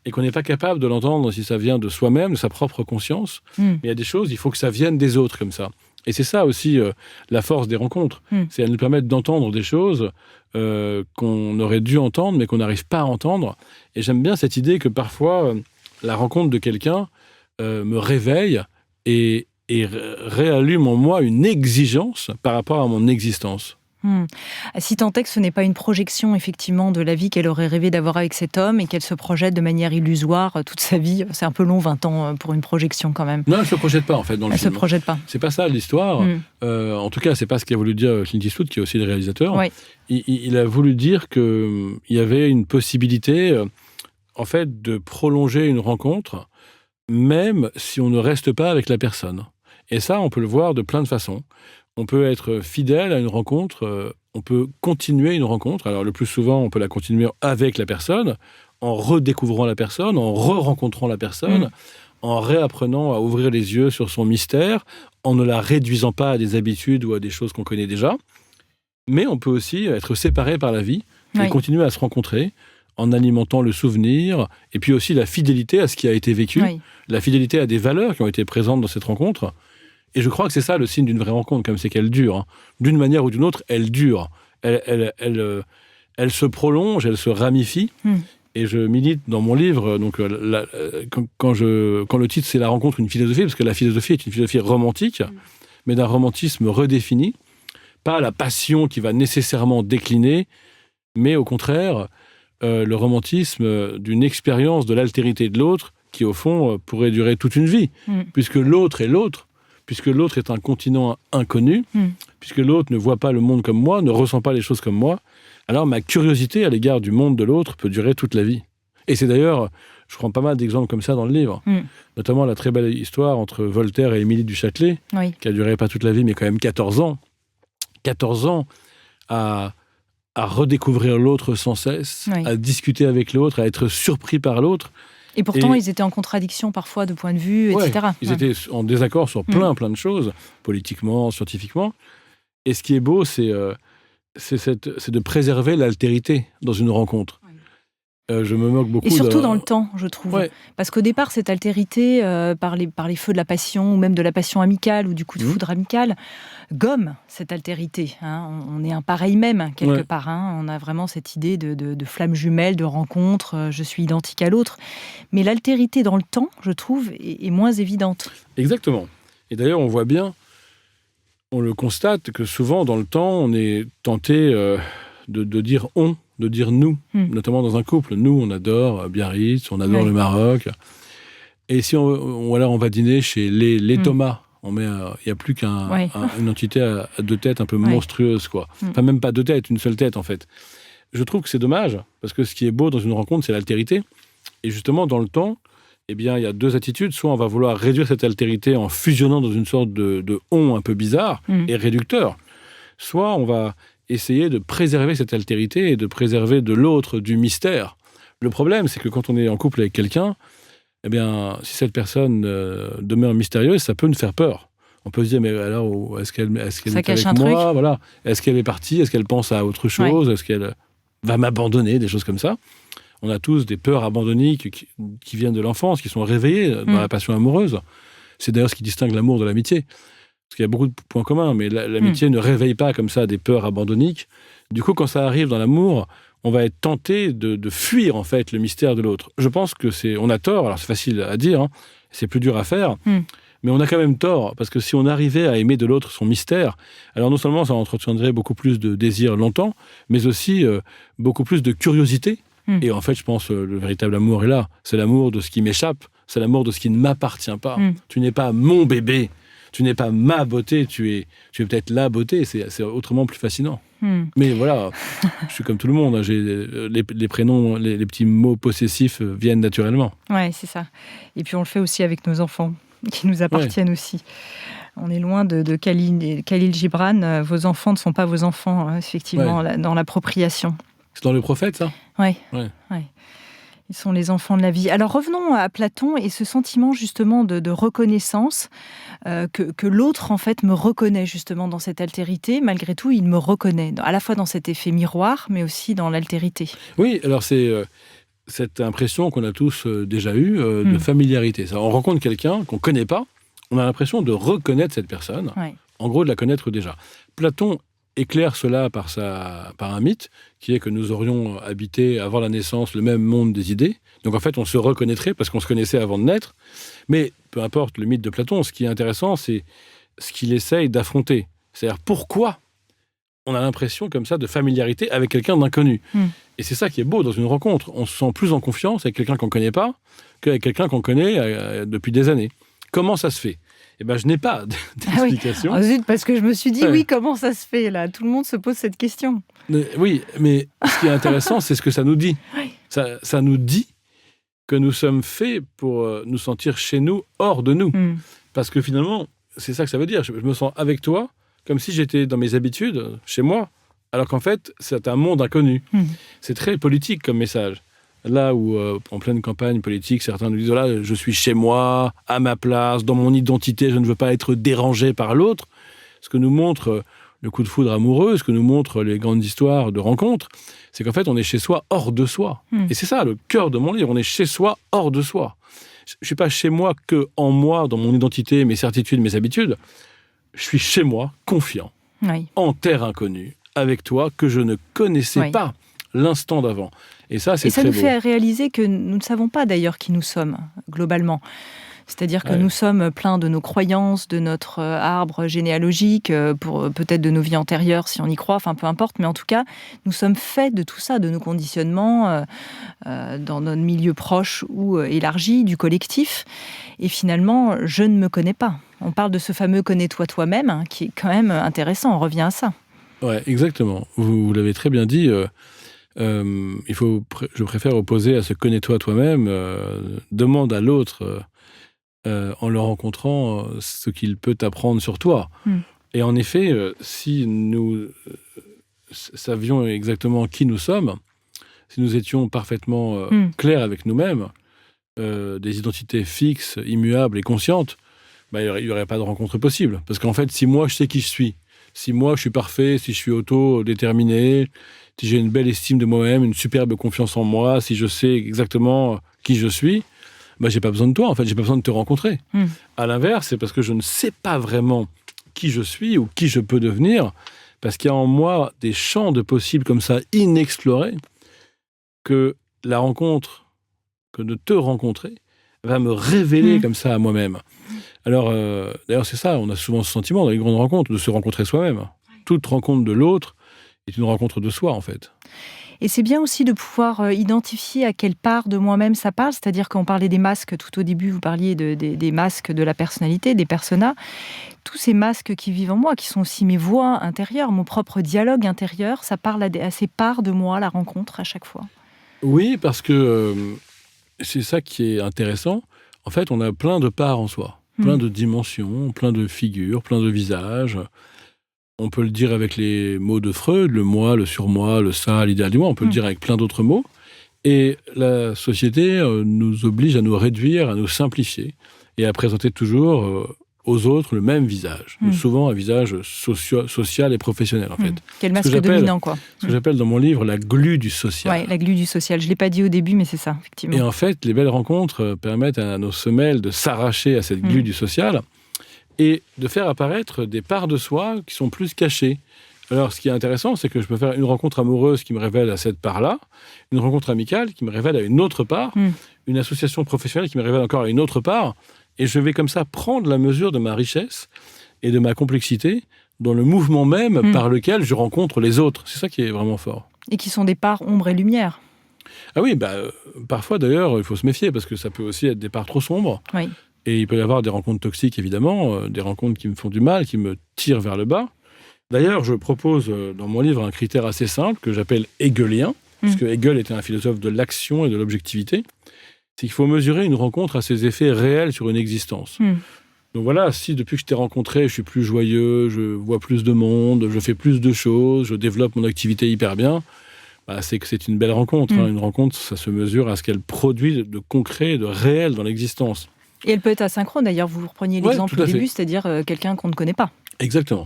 et qu'on n'est pas capable de l'entendre si ça vient de soi-même, de sa propre conscience. Mais il y a des choses, il faut que ça vienne des autres comme ça. Et c'est ça aussi la force des rencontres. C'est elles nous permettent d'entendre des choses qu'on aurait dû entendre, mais qu'on n'arrive pas à entendre. Et j'aime bien cette idée que parfois, la rencontre de quelqu'un me réveille et réallume en moi une exigence par rapport à mon existence. Si tant est que ce n'est pas une projection effectivement de la vie qu'elle aurait rêvé d'avoir avec cet homme et qu'elle se projette de manière illusoire toute sa vie. C'est un peu long, 20 ans pour une projection quand même. Non, elle ne se projette pas en fait dans le film. Elle ne se projette pas. C'est pas ça l'histoire. En tout cas, c'est pas ce qu'a voulu dire Clint Eastwood, qui est aussi le réalisateur. Oui. Il a voulu dire qu'il y avait une possibilité en fait de prolonger une rencontre même si on ne reste pas avec la personne. Et ça, on peut le voir de plein de façons. On peut être fidèle à une rencontre, on peut continuer une rencontre. Alors le plus souvent, on peut la continuer avec la personne, en redécouvrant la personne, en re-rencontrant la personne, en réapprenant à ouvrir les yeux sur son mystère, en ne la réduisant pas à des habitudes ou à des choses qu'on connaît déjà. Mais on peut aussi être séparé par la vie et continuer à se rencontrer en alimentant le souvenir et puis aussi la fidélité à ce qui a été vécu, la fidélité à des valeurs qui ont été présentes dans cette rencontre. Et je crois que c'est ça le signe d'une vraie rencontre, comme c'est qu'elle dure. D'une manière ou d'une autre, elle dure. Elle se prolonge, elle se ramifie. Et je milite dans mon livre, donc, quand le titre c'est La rencontre, une philosophie, parce que la philosophie est une philosophie romantique, mais d'un romantisme redéfini, pas la passion qui va nécessairement décliner, mais au contraire, le romantisme d'une expérience de l'altérité de l'autre, qui au fond pourrait durer toute une vie, puisque l'autre est l'autre, puisque l'autre est un continent inconnu, puisque l'autre ne voit pas le monde comme moi, ne ressent pas les choses comme moi, alors ma curiosité à l'égard du monde de l'autre peut durer toute la vie. Et c'est d'ailleurs, je prends pas mal d'exemples comme ça dans le livre, notamment la très belle histoire entre Voltaire et Émilie du Châtelet, qui a duré pas toute la vie, mais quand même 14 ans. 14 ans à redécouvrir l'autre sans cesse, à discuter avec l'autre, à être surpris par l'autre. Et pourtant, ils étaient en contradiction parfois de point de vue, etc. Ils étaient en désaccord sur plein de choses, politiquement, scientifiquement. Et ce qui est beau, c'est de préserver l'altérité dans une rencontre. Je me moque beaucoup. Et surtout dans le temps, je trouve. Parce qu'au départ, cette altérité, par les feux de la passion, ou même de la passion amicale, ou du coup de foudre amical, gomme cette altérité. On est un pareil même, quelque part. On a vraiment cette idée de flamme jumelle, de rencontre, je suis identique à l'autre. Mais l'altérité dans le temps, je trouve, est moins évidente. Exactement. Et d'ailleurs, on voit bien, on le constate, que souvent, dans le temps, on est tenté de dire « on », de dire « nous », notamment dans un couple. Nous, on adore Biarritz, on adore le Maroc. Et si on va dîner chez les Thomas, il n'y a plus qu'une entité à deux têtes un peu monstrueuse, quoi. Enfin, même pas deux têtes, une seule tête, en fait. Je trouve que c'est dommage, parce que ce qui est beau dans une rencontre, c'est l'altérité. Et justement, dans le temps, eh bien, il y a deux attitudes. Soit on va vouloir réduire cette altérité en fusionnant dans une sorte de on un peu bizarre et réducteur. Soit on va essayer de préserver cette altérité et de préserver de l'autre du mystère. Le problème, c'est que quand on est en couple avec quelqu'un, eh bien, si cette personne demeure mystérieuse, ça peut nous faire peur. On peut se dire, mais alors, est-ce qu'elle est avec moi ? Voilà. Est-ce qu'elle est partie ? Est-ce qu'elle pense à autre chose ? Est-ce qu'elle va m'abandonner ? Des choses comme ça. On a tous des peurs abandonnées qui viennent de l'enfance, qui sont réveillées dans la passion amoureuse. C'est d'ailleurs ce qui distingue l'amour de l'amitié. Parce qu'il y a beaucoup de points communs, mais l'amitié ne réveille pas comme ça des peurs abandonniques. Du coup, quand ça arrive dans l'amour, on va être tenté de fuir, en fait, le mystère de l'autre. Je pense que on a tort, alors c'est facile à dire, c'est plus dur à faire, mais on a quand même tort, parce que si on arrivait à aimer de l'autre son mystère, alors non seulement ça entretiendrait beaucoup plus de désir longtemps, mais aussi beaucoup plus de curiosité. Et en fait, je pense le véritable amour est là. C'est l'amour de ce qui m'échappe, c'est l'amour de ce qui ne m'appartient pas. Tu n'es pas mon bébé. Tu n'es pas ma beauté, tu es peut-être la beauté, c'est autrement plus fascinant. Mais voilà, je suis comme tout le monde, les prénoms, les petits mots possessifs viennent naturellement. Ouais, c'est ça. Et puis on le fait aussi avec nos enfants. qui nous appartiennent aussi. On est loin de Khalil Gibran. Vos enfants ne sont pas vos enfants, effectivement, dans l'appropriation. C'est dans le Prophète, ça ? Oui. Ils sont les enfants de la vie. Alors revenons à Platon et ce sentiment justement de reconnaissance, que l'autre en fait me reconnaît justement dans cette altérité. Malgré tout, il me reconnaît, à la fois dans cet effet miroir, mais aussi dans l'altérité. Oui, alors c'est cette impression qu'on a tous déjà eue de familiarité. On rencontre quelqu'un qu'on ne connaît pas, on a l'impression de reconnaître cette personne, en gros de la connaître déjà. Platon éclaire cela par un mythe, qui est que nous aurions habité avant la naissance le même monde des idées. Donc en fait, on se reconnaîtrait parce qu'on se connaissait avant de naître. Mais peu importe le mythe de Platon, ce qui est intéressant, c'est ce qu'il essaye d'affronter. C'est-à-dire pourquoi on a l'impression comme ça de familiarité avec quelqu'un d'inconnu. Et c'est ça qui est beau dans une rencontre. On se sent plus en confiance avec quelqu'un qu'on ne connaît pas qu'avec quelqu'un qu'on connaît depuis des années. Comment ça se fait ? Eh ben, je n'ai pas d'explication. Zut, parce que je me suis dit, comment ça se fait, là ? Tout le monde se pose cette question. Oui, mais ce qui est intéressant, c'est ce que ça nous dit. Ça nous dit que nous sommes faits pour nous sentir chez nous, hors de nous. Parce que finalement, c'est ça que ça veut dire. Je me sens avec toi, comme si j'étais dans mes habitudes, chez moi, alors qu'en fait, c'est un monde inconnu. C'est très politique comme message. Là où, en pleine campagne politique, certains nous disent « Voilà, je suis chez moi, à ma place, dans mon identité, je ne veux pas être dérangé par l'autre ». Ce que nous montre le coup de foudre amoureux, ce que nous montrent les grandes histoires de rencontres, c'est qu'en fait, on est chez soi, hors de soi. Et c'est ça, le cœur de mon livre, on est chez soi, hors de soi. Je ne suis pas chez moi que en moi, dans mon identité, mes certitudes, mes habitudes. Je suis chez moi, confiant, en terre inconnue, avec toi, que je ne connaissais pas l'instant d'avant. Et ça, c'est très beau. Et ça nous fait réaliser que nous ne savons pas d'ailleurs qui nous sommes, globalement. C'est-à-dire que nous sommes pleins de nos croyances, de notre arbre généalogique, pour peut-être de nos vies antérieures, si on y croit, enfin peu importe, mais en tout cas, nous sommes faits de tout ça, de nos conditionnements, dans notre milieu proche ou élargi, du collectif. Et finalement, je ne me connais pas. On parle de ce fameux « connais-toi toi-même », qui est quand même intéressant, on revient à ça. Oui, exactement. Vous l'avez très bien dit. Je préfère opposer à ce « connais-toi toi-même », demande à l'autre, en le rencontrant, ce qu'il peut apprendre sur toi. Et en effet, si nous savions exactement qui nous sommes, si nous étions parfaitement clairs avec nous-mêmes, des identités fixes, immuables et conscientes, il n'y aurait pas de rencontre possible. Parce qu'en fait, si moi je sais qui je suis, si moi je suis parfait, si je suis auto-déterminé, si j'ai une belle estime de moi-même, une superbe confiance en moi, si je sais exactement qui je suis, j'ai pas besoin de toi, en fait, j'ai pas besoin de te rencontrer. À l'inverse, c'est parce que je ne sais pas vraiment qui je suis ou qui je peux devenir, parce qu'il y a en moi des champs de possibles comme ça, inexplorés, que la rencontre, que de te rencontrer, va me révéler comme ça à moi-même. Alors, d'ailleurs, c'est ça, on a souvent ce sentiment dans les grandes rencontres, de se rencontrer soi-même. Toute rencontre de l'autre est une rencontre de soi, en fait. Et c'est bien aussi de pouvoir identifier à quelle part de moi-même ça parle, c'est-à-dire quand on parlait des masques, tout au début, vous parliez des masques de la personnalité, des personas, tous ces masques qui vivent en moi, qui sont aussi mes voix intérieures, mon propre dialogue intérieur, ça parle à ces parts de moi, la rencontre, à chaque fois. Oui, parce que c'est ça qui est intéressant. En fait, on a plein de parts en soi, plein de dimensions, plein de figures, plein de visages. On peut le dire avec les mots de Freud, le moi, le surmoi, le ça, l'idéal du moi. On peut le dire avec plein d'autres mots. Et la société nous oblige à nous réduire, à nous simplifier et à présenter toujours aux autres le même visage. Souvent un visage social et professionnel, en fait. Quel masque dominant, quoi. Ce que j'appelle dans mon livre la glu du social. Oui, la glu du social. Je ne l'ai pas dit au début, mais c'est ça, effectivement. Et en fait, les belles rencontres permettent à nos semelles de s'arracher à cette glu du social et de faire apparaître des parts de soi qui sont plus cachées. Alors, ce qui est intéressant, c'est que je peux faire une rencontre amoureuse qui me révèle à cette part-là, une rencontre amicale qui me révèle à une autre part, une association professionnelle qui me révèle encore à une autre part, et je vais comme ça prendre la mesure de ma richesse et de ma complexité dans le mouvement même par lequel je rencontre les autres. C'est ça qui est vraiment fort. Et qui sont des parts ombre et lumière. Ah oui, parfois d'ailleurs, il faut se méfier, parce que ça peut aussi être des parts trop sombres. Oui. Et il peut y avoir des rencontres toxiques, évidemment, des rencontres qui me font du mal, qui me tirent vers le bas. D'ailleurs, je propose dans mon livre un critère assez simple que j'appelle hegelien, puisque Hegel était un philosophe de l'action et de l'objectivité. C'est qu'il faut mesurer une rencontre à ses effets réels sur une existence. Donc voilà, si depuis que je t'ai rencontré, je suis plus joyeux, je vois plus de monde, je fais plus de choses, je développe mon activité hyper bien, c'est que c'est une belle rencontre. Une rencontre, ça se mesure à ce qu'elle produit de concret, de réel dans l'existence. Et elle peut être asynchrone, d'ailleurs, vous repreniez l'exemple au début, c'est-à-dire quelqu'un qu'on ne connaît pas. Exactement.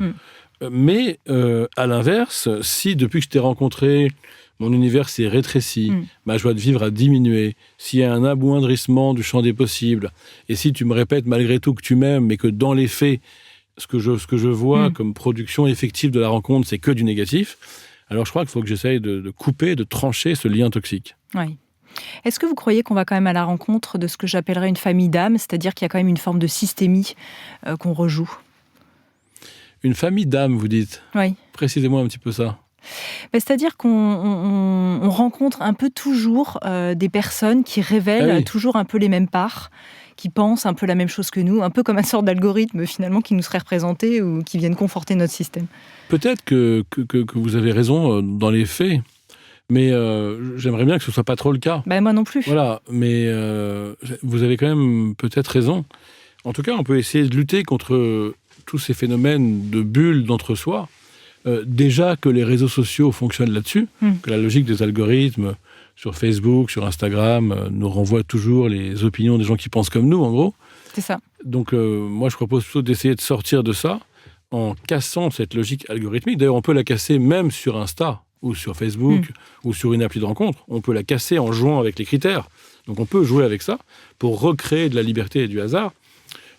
Mais à l'inverse, si depuis que je t'ai rencontré, mon univers s'est rétréci, ma joie de vivre a diminué, s'il y a un amoindrissement du champ des possibles, et si tu me répètes malgré tout que tu m'aimes, mais que dans les faits, ce que je vois comme production effective de la rencontre, c'est que du négatif, alors je crois qu'il faut que j'essaye de couper, de trancher ce lien toxique. Oui. Est-ce que vous croyez qu'on va quand même à la rencontre de ce que j'appellerais une famille d'âmes, c'est-à-dire qu'il y a quand même une forme de systémie qu'on rejoue ? Une famille d'âmes, vous dites ? Oui. Précisez-moi un petit peu ça. C'est-à-dire qu'on rencontre un peu toujours des personnes qui révèlent toujours un peu les mêmes parts, qui pensent un peu la même chose que nous, un peu comme une sorte d'algorithme finalement qui nous serait représenté ou qui viennent conforter notre système. Peut-être que vous avez raison dans les faits, mais j'aimerais bien que ce ne soit pas trop le cas. Moi non plus. Voilà, mais vous avez quand même peut-être raison. En tout cas, on peut essayer de lutter contre tous ces phénomènes de bulles d'entre-soi. Déjà que les réseaux sociaux fonctionnent là-dessus, que la logique des algorithmes sur Facebook, sur Instagram, nous renvoie toujours les opinions des gens qui pensent comme nous, en gros. C'est ça. Donc moi, je propose plutôt d'essayer de sortir de ça en cassant cette logique algorithmique. D'ailleurs, on peut la casser même sur Insta ou sur Facebook ou sur une appli de rencontre. On peut la casser en jouant avec les critères. Donc on peut jouer avec ça pour recréer de la liberté et du hasard.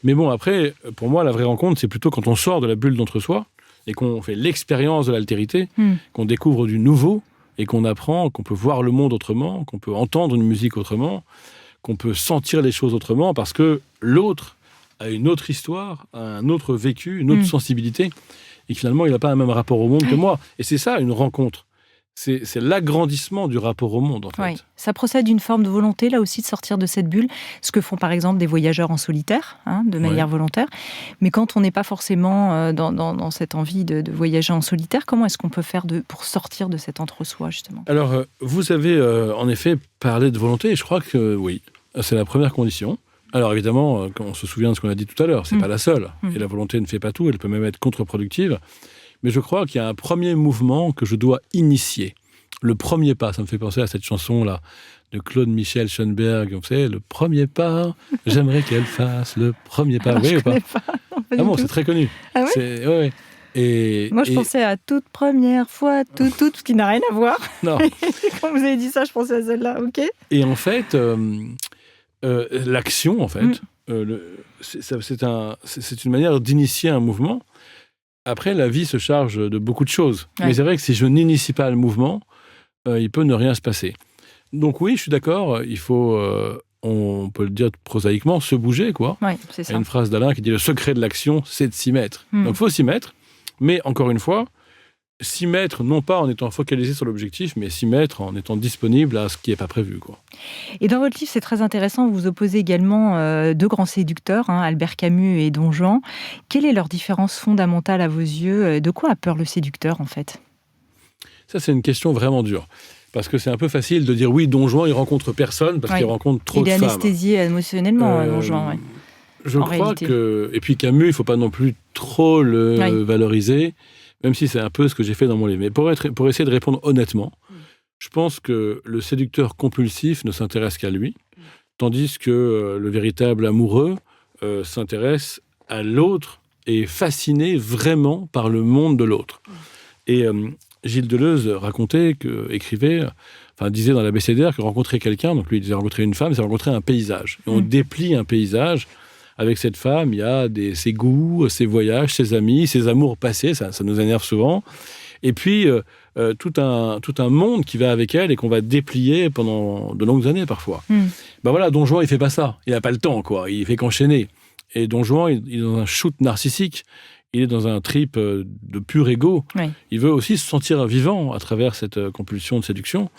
Mais bon, après, pour moi, la vraie rencontre, c'est plutôt quand on sort de la bulle d'entre-soi et qu'on fait l'expérience de l'altérité, qu'on découvre du nouveau et qu'on apprend qu'on peut voir le monde autrement, qu'on peut entendre une musique autrement, qu'on peut sentir les choses autrement, parce que l'autre a une autre histoire, a un autre vécu, une autre sensibilité, et que finalement, il n'a pas un même rapport au monde que moi. Et c'est ça, une rencontre. C'est l'agrandissement du rapport au monde, en fait. Oui. Ça procède d'une forme de volonté, là aussi, de sortir de cette bulle, ce que font par exemple des voyageurs en solitaire, de manière volontaire. Mais quand on n'est pas forcément dans cette envie de voyager en solitaire, comment est-ce qu'on peut faire pour sortir de cet entre-soi, justement ? Alors, vous avez en effet parlé de volonté, et je crois que oui, c'est la première condition. Alors évidemment, quand on se souvient de ce qu'on a dit tout à l'heure, c'est pas la seule. Et la volonté ne fait pas tout, elle peut même être contre-productive. Mais je crois qu'il y a un premier mouvement que je dois initier. Le premier pas, ça me fait penser à cette chanson-là de Claude Michel Schoenberg. Vous savez, le premier pas, j'aimerais qu'elle fasse le premier pas. Alors, oui, je ou pas, pas. Non, pas ah bon, du c'est tout. très connu. Ah oui ? Ouais. Et, moi, je pensais à toute première fois, tout, ce qui n'a rien à voir. Non. Quand vous avez dit ça, je pensais à celle-là, ok ? Et en fait, l'action, en fait, c'est une manière d'initier un mouvement. Après, la vie se charge de beaucoup de choses. Ouais. Mais c'est vrai que si je n'initie pas le mouvement, il peut ne rien se passer. Donc oui, je suis d'accord, il faut, on peut le dire prosaïquement, se bouger, quoi. Ouais, c'est ça. Il y a une phrase d'Alain qui dit « Le secret de l'action, c'est de s'y mettre ». Donc il faut s'y mettre, mais encore une fois, s'y mettre non pas en étant focalisé sur l'objectif, mais s'y mettre en étant disponible à ce qui n'est pas prévu, quoi. Et dans votre livre, c'est très intéressant, vous opposez également deux grands séducteurs, Albert Camus et Don Juan. Quelle est leur différence fondamentale à vos yeux ? De quoi a peur le séducteur, en fait ? Ça, c'est une question vraiment dure. Parce que c'est un peu facile de dire oui, Don Juan, il rencontre personne parce qu'il rencontre trop de femmes. Il est anesthésié émotionnellement, Don Juan. Ouais. Je crois que... Et puis Camus, il ne faut pas non plus trop le valoriser, même si c'est un peu ce que j'ai fait dans mon livre. Mais pour essayer de répondre honnêtement, je pense que le séducteur compulsif ne s'intéresse qu'à lui, tandis que le véritable amoureux s'intéresse à l'autre et est fasciné vraiment par le monde de l'autre. Et Gilles Deleuze disait dans l'Abécédaire que rencontrer quelqu'un, donc lui il disait rencontrer une femme, c'est rencontrer un paysage. Et on déplie un paysage. Avec cette femme, il y a ses goûts, ses voyages, ses amis, ses amours passés, ça nous énerve souvent. Et puis, tout un monde qui va avec elle et qu'on va déplier pendant de longues années parfois. Ben voilà, Don Juan, il fait pas ça. Il n'a pas le temps, quoi. Il fait qu'enchaîner. Et Don Juan, il est dans un shoot narcissique. Il est dans un trip de pur ego. Oui. Il veut aussi se sentir vivant à travers cette compulsion de séduction.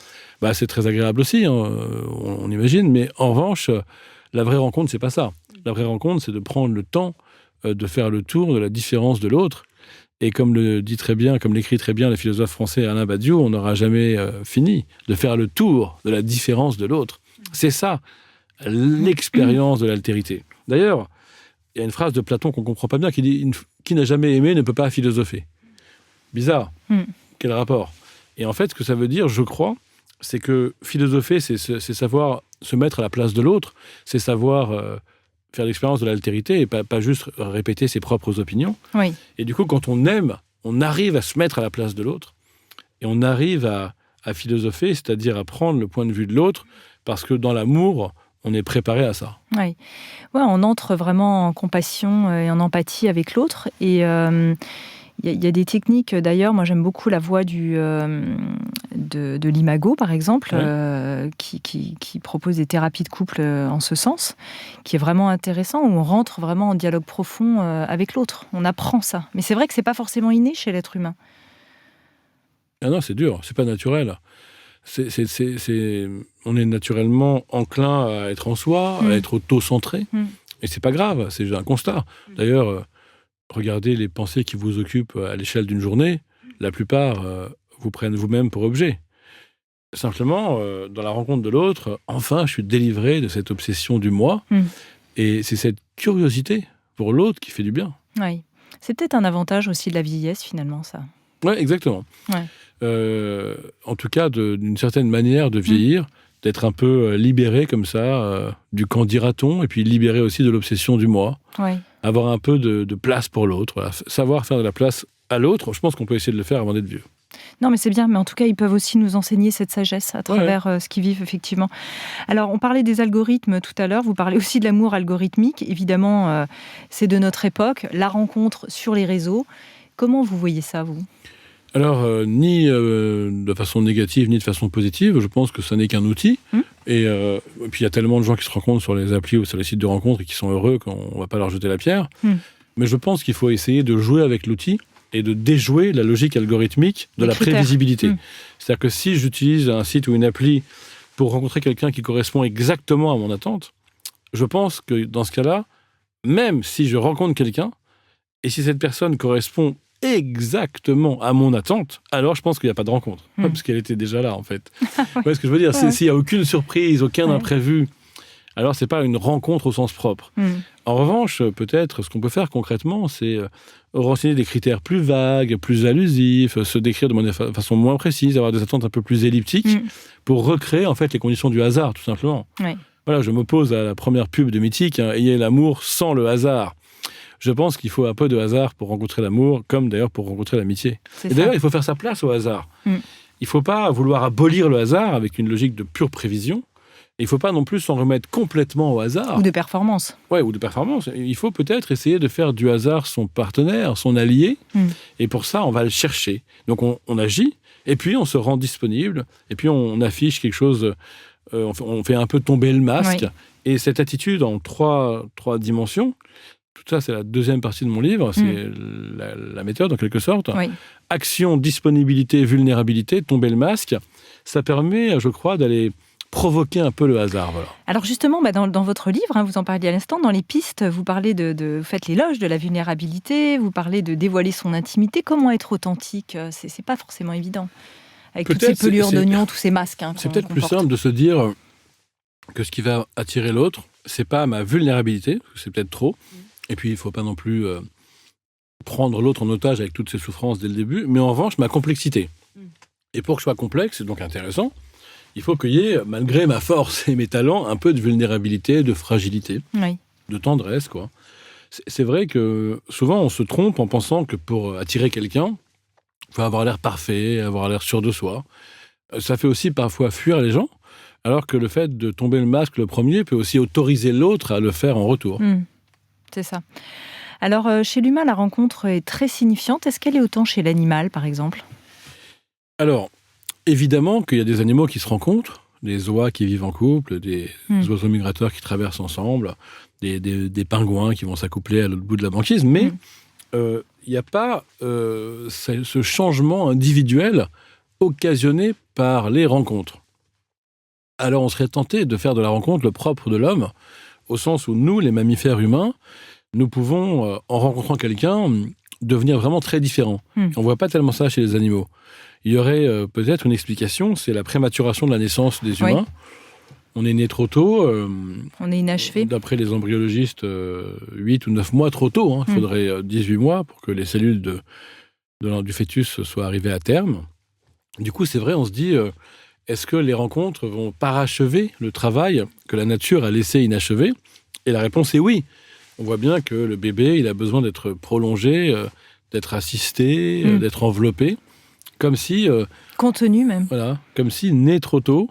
Ben, c'est très agréable aussi, on imagine. Mais en revanche, la vraie rencontre, c'est pas ça. La vraie rencontre, c'est de prendre le temps de faire le tour de la différence de l'autre. Et comme l'écrit très bien le philosophe français Alain Badiou, on n'aura jamais fini de faire le tour de la différence de l'autre. C'est ça, l'expérience de l'altérité. D'ailleurs, il y a une phrase de Platon qu'on ne comprend pas bien qui dit « Qui n'a jamais aimé ne peut pas philosopher ». Bizarre. Quel rapport? Et en fait, ce que ça veut dire, je crois, c'est que philosopher, c'est savoir se mettre à la place de l'autre, c'est savoir faire l'expérience de l'altérité et pas juste répéter ses propres opinions. Oui. Et du coup, quand on aime, on arrive à se mettre à la place de l'autre et on arrive à philosopher, c'est-à-dire à prendre le point de vue de l'autre, parce que dans l'amour, on est préparé à ça. Oui. Ouais, on entre vraiment en compassion et en empathie avec l'autre. Et il y a des techniques, d'ailleurs, moi j'aime beaucoup la voix de l'Imago, par exemple, qui propose des thérapies de couple en ce sens, qui est vraiment intéressant, où on rentre vraiment en dialogue profond avec l'autre. On apprend ça. Mais c'est vrai que c'est pas forcément inné chez l'être humain. Ah non, c'est dur, c'est pas naturel. On est naturellement enclin à être en soi, à être auto-centré. Et c'est pas grave, c'est juste un constat. D'ailleurs, regardez les pensées qui vous occupent à l'échelle d'une journée, la plupart vous prennent vous-même pour objet. Simplement, dans la rencontre de l'autre, enfin, je suis délivré de cette obsession du moi. Et c'est cette curiosité pour l'autre qui fait du bien. Oui. C'est peut-être un avantage aussi de la vieillesse, finalement, ça. Oui, exactement. En tout cas, d'une certaine manière de vieillir, d'être un peu libéré comme ça, du qu'en dira-t-on, et puis libéré aussi de l'obsession du moi. Avoir un peu de place pour l'autre. Voilà. Savoir faire de la place à l'autre, je pense qu'on peut essayer de le faire avant d'être vieux. Non, mais c'est bien, mais en tout cas, ils peuvent aussi nous enseigner cette sagesse à travers ce qu'ils vivent, effectivement. Alors, on parlait des algorithmes tout à l'heure, vous parlez aussi de l'amour algorithmique. Évidemment, c'est de notre époque, la rencontre sur les réseaux. Comment vous voyez ça, vous ? Alors, ni de façon négative, ni de façon positive. Je pense que ça n'est qu'un outil. Et puis, il y a tellement de gens qui se rencontrent sur les applis ou sur les sites de rencontres et qui sont heureux qu'on ne va pas leur jeter la pierre. Mais je pense qu'il faut essayer de jouer avec l'outil et de déjouer la logique algorithmique de la prévisibilité. C'est-à-dire que si j'utilise un site ou une appli pour rencontrer quelqu'un qui correspond exactement à mon attente, je pense que dans ce cas-là, même si je rencontre quelqu'un, et si cette personne correspond exactement à mon attente, alors je pense qu'il n'y a pas de rencontre. Parce qu'elle était déjà là, en fait. Vous voyez ce que je veux dire ? S'il n'y a aucune surprise, aucun imprévu, alors ce n'est pas une rencontre au sens propre. En revanche, peut-être, ce qu'on peut faire concrètement, c'est renseigner des critères plus vagues, plus allusifs, se décrire de façon moins précise, avoir des attentes un peu plus elliptiques, pour recréer, en fait, les conditions du hasard, tout simplement. Voilà, je m'oppose à la première pub de Mythique, ayez l'amour sans le hasard. Je pense qu'il faut un peu de hasard pour rencontrer l'amour, comme d'ailleurs pour rencontrer l'amitié. Et d'ailleurs, il faut faire sa place au hasard. Il ne faut pas vouloir abolir le hasard avec une logique de pure prévision. Il ne faut pas non plus s'en remettre complètement au hasard. Ou de performance. Oui, ou de performance. Il faut peut-être essayer de faire du hasard son partenaire, son allié. Et pour ça, on va le chercher. Donc on agit, et puis on se rend disponible, et puis on affiche quelque chose, on fait un peu tomber le masque. Et cette attitude en trois dimensions, tout ça, c'est la deuxième partie de mon livre, c'est la méthode, en quelque sorte. Action, disponibilité, vulnérabilité, tomber le masque, ça permet, je crois, d'aller provoquer un peu le hasard. Voilà. Alors justement, dans votre livre, vous en parliez à l'instant, dans les pistes, vous parlez vous faites l'éloge de la vulnérabilité, vous parlez de dévoiler son intimité. Comment être authentique ? C'est pas forcément évident. Avec toutes ces pelures d'oignons, tous ces masques. C'est peut-être plus simple de se dire que ce qui va attirer l'autre, c'est pas ma vulnérabilité, c'est peut-être trop. Et puis, il ne faut pas non plus prendre l'autre en otage avec toutes ses souffrances dès le début, mais en revanche, ma complexité. Et pour que je sois complexe, et donc intéressant, il faut qu'il y ait, malgré ma force et mes talents, un peu de vulnérabilité, de fragilité, de tendresse, quoi. C'est vrai que souvent, on se trompe en pensant que pour attirer quelqu'un, il faut avoir l'air parfait, avoir l'air sûr de soi. Ça fait aussi parfois fuir les gens, alors que le fait de tomber le masque le premier peut aussi autoriser l'autre à le faire en retour. C'est ça. Alors, chez l'humain, la rencontre est très signifiante. Est-ce qu'elle est autant chez l'animal, par exemple ? Alors, évidemment qu'il y a des animaux qui se rencontrent, des oies qui vivent en couple, des oiseaux migrateurs qui traversent ensemble, des pingouins qui vont s'accoupler à l'autre bout de la banquise, mais il n'y a pas ce changement individuel occasionné par les rencontres. Alors, on serait tenté de faire de la rencontre le propre de l'homme, au sens où nous, les mammifères humains, nous pouvons, en rencontrant quelqu'un, devenir vraiment très différents. On ne voit pas tellement ça chez les animaux. Il y aurait peut-être une explication, c'est la prématuration de la naissance des humains. On est né trop tôt. On est inachevé. D'après les embryologistes, 8 ou 9 mois trop tôt. Il faudrait 18 mois pour que les cellules du fœtus soient arrivées à terme. Du coup, c'est vrai, on se dit, est-ce que les rencontres vont parachever le travail que la nature a laissé inachevé ? Et la réponse est oui. On voit bien que le bébé, il a besoin d'être prolongé, d'être assisté, d'être enveloppé, comme si... contenu même. Voilà, comme si, né trop tôt,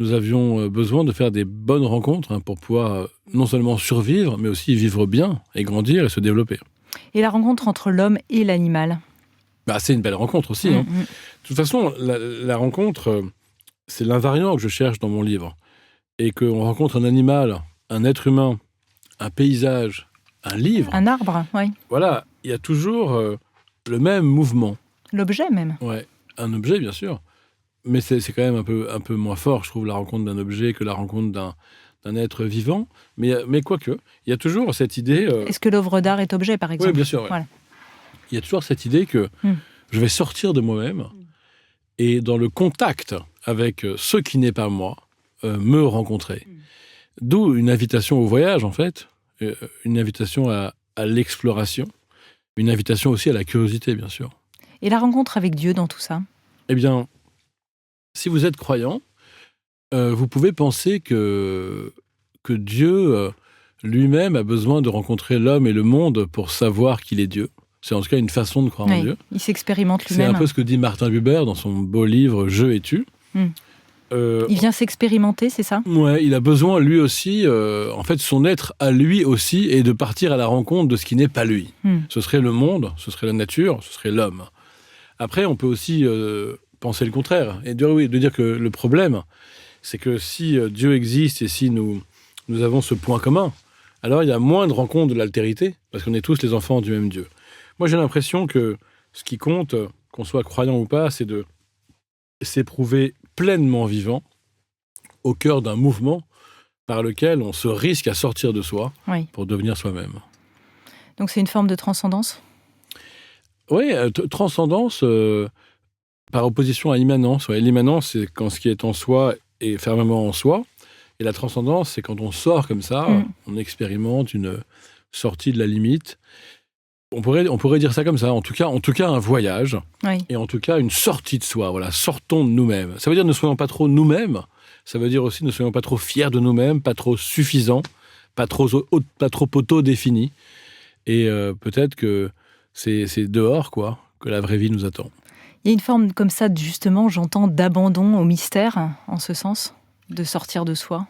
nous avions besoin de faire des bonnes rencontres pour pouvoir non seulement survivre, mais aussi vivre bien et grandir et se développer. Et la rencontre entre l'homme et l'animal ? C'est une belle rencontre aussi. De toute façon, la rencontre, c'est l'invariant que je cherche dans mon livre. Et qu'on rencontre un animal, un être humain, un paysage, un livre... Un arbre, oui. Voilà, il y a toujours le même mouvement. L'objet même. Ouais, un objet, bien sûr. Mais c'est quand même un peu moins fort, je trouve, la rencontre d'un objet que la rencontre d'un être vivant. Mais quoique, il y a toujours cette idée... Est-ce que l'œuvre d'art est objet, par exemple ? Oui, bien sûr. Ouais. Voilà. Il y a toujours cette idée que je vais sortir de moi-même et dans le contact avec ce qui n'est pas moi, me rencontrer. D'où une invitation au voyage, en fait, une invitation à l'exploration, une invitation aussi à la curiosité, bien sûr. Et la rencontre avec Dieu dans tout ça ? Eh bien, si vous êtes croyant, vous pouvez penser que Dieu lui-même a besoin de rencontrer l'homme et le monde pour savoir qu'il est Dieu. C'est en tout cas une façon de croire en Dieu. Il s'expérimente lui-même. C'est un peu ce que dit Martin Buber dans son beau livre « Je et tu ». Il vient s'expérimenter, c'est ça ? Ouais, il a besoin, lui aussi, en fait, son être à lui aussi, est de partir à la rencontre de ce qui n'est pas lui. Ce serait le monde, ce serait la nature, ce serait l'homme. Après, on peut aussi penser le contraire, et de dire que le problème, c'est que si Dieu existe et si nous avons ce point commun, alors il y a moins de rencontres de l'altérité, parce qu'on est tous les enfants du même Dieu. Moi, j'ai l'impression que ce qui compte, qu'on soit croyant ou pas, c'est de s'éprouver pleinement vivant au cœur d'un mouvement par lequel on se risque à sortir de soi pour devenir soi-même. Donc c'est une forme de transcendance ? Oui, transcendance par opposition à immanence. Ouais, l'immanence, c'est quand ce qui est en soi est fermement en soi. Et la transcendance, c'est quand on sort comme ça, on expérimente une sortie de la limite. On pourrait dire ça comme ça, en tout cas un voyage, et en tout cas une sortie de soi, voilà, sortons de nous-mêmes. Ça veut dire ne soyons pas trop nous-mêmes, ça veut dire aussi ne soyons pas trop fiers de nous-mêmes, pas trop suffisants, pas trop auto-définis, et peut-être que c'est dehors, quoi, que la vraie vie nous attend. Il y a une forme comme ça, justement, j'entends, d'abandon au mystère, en ce sens, de sortir de soi.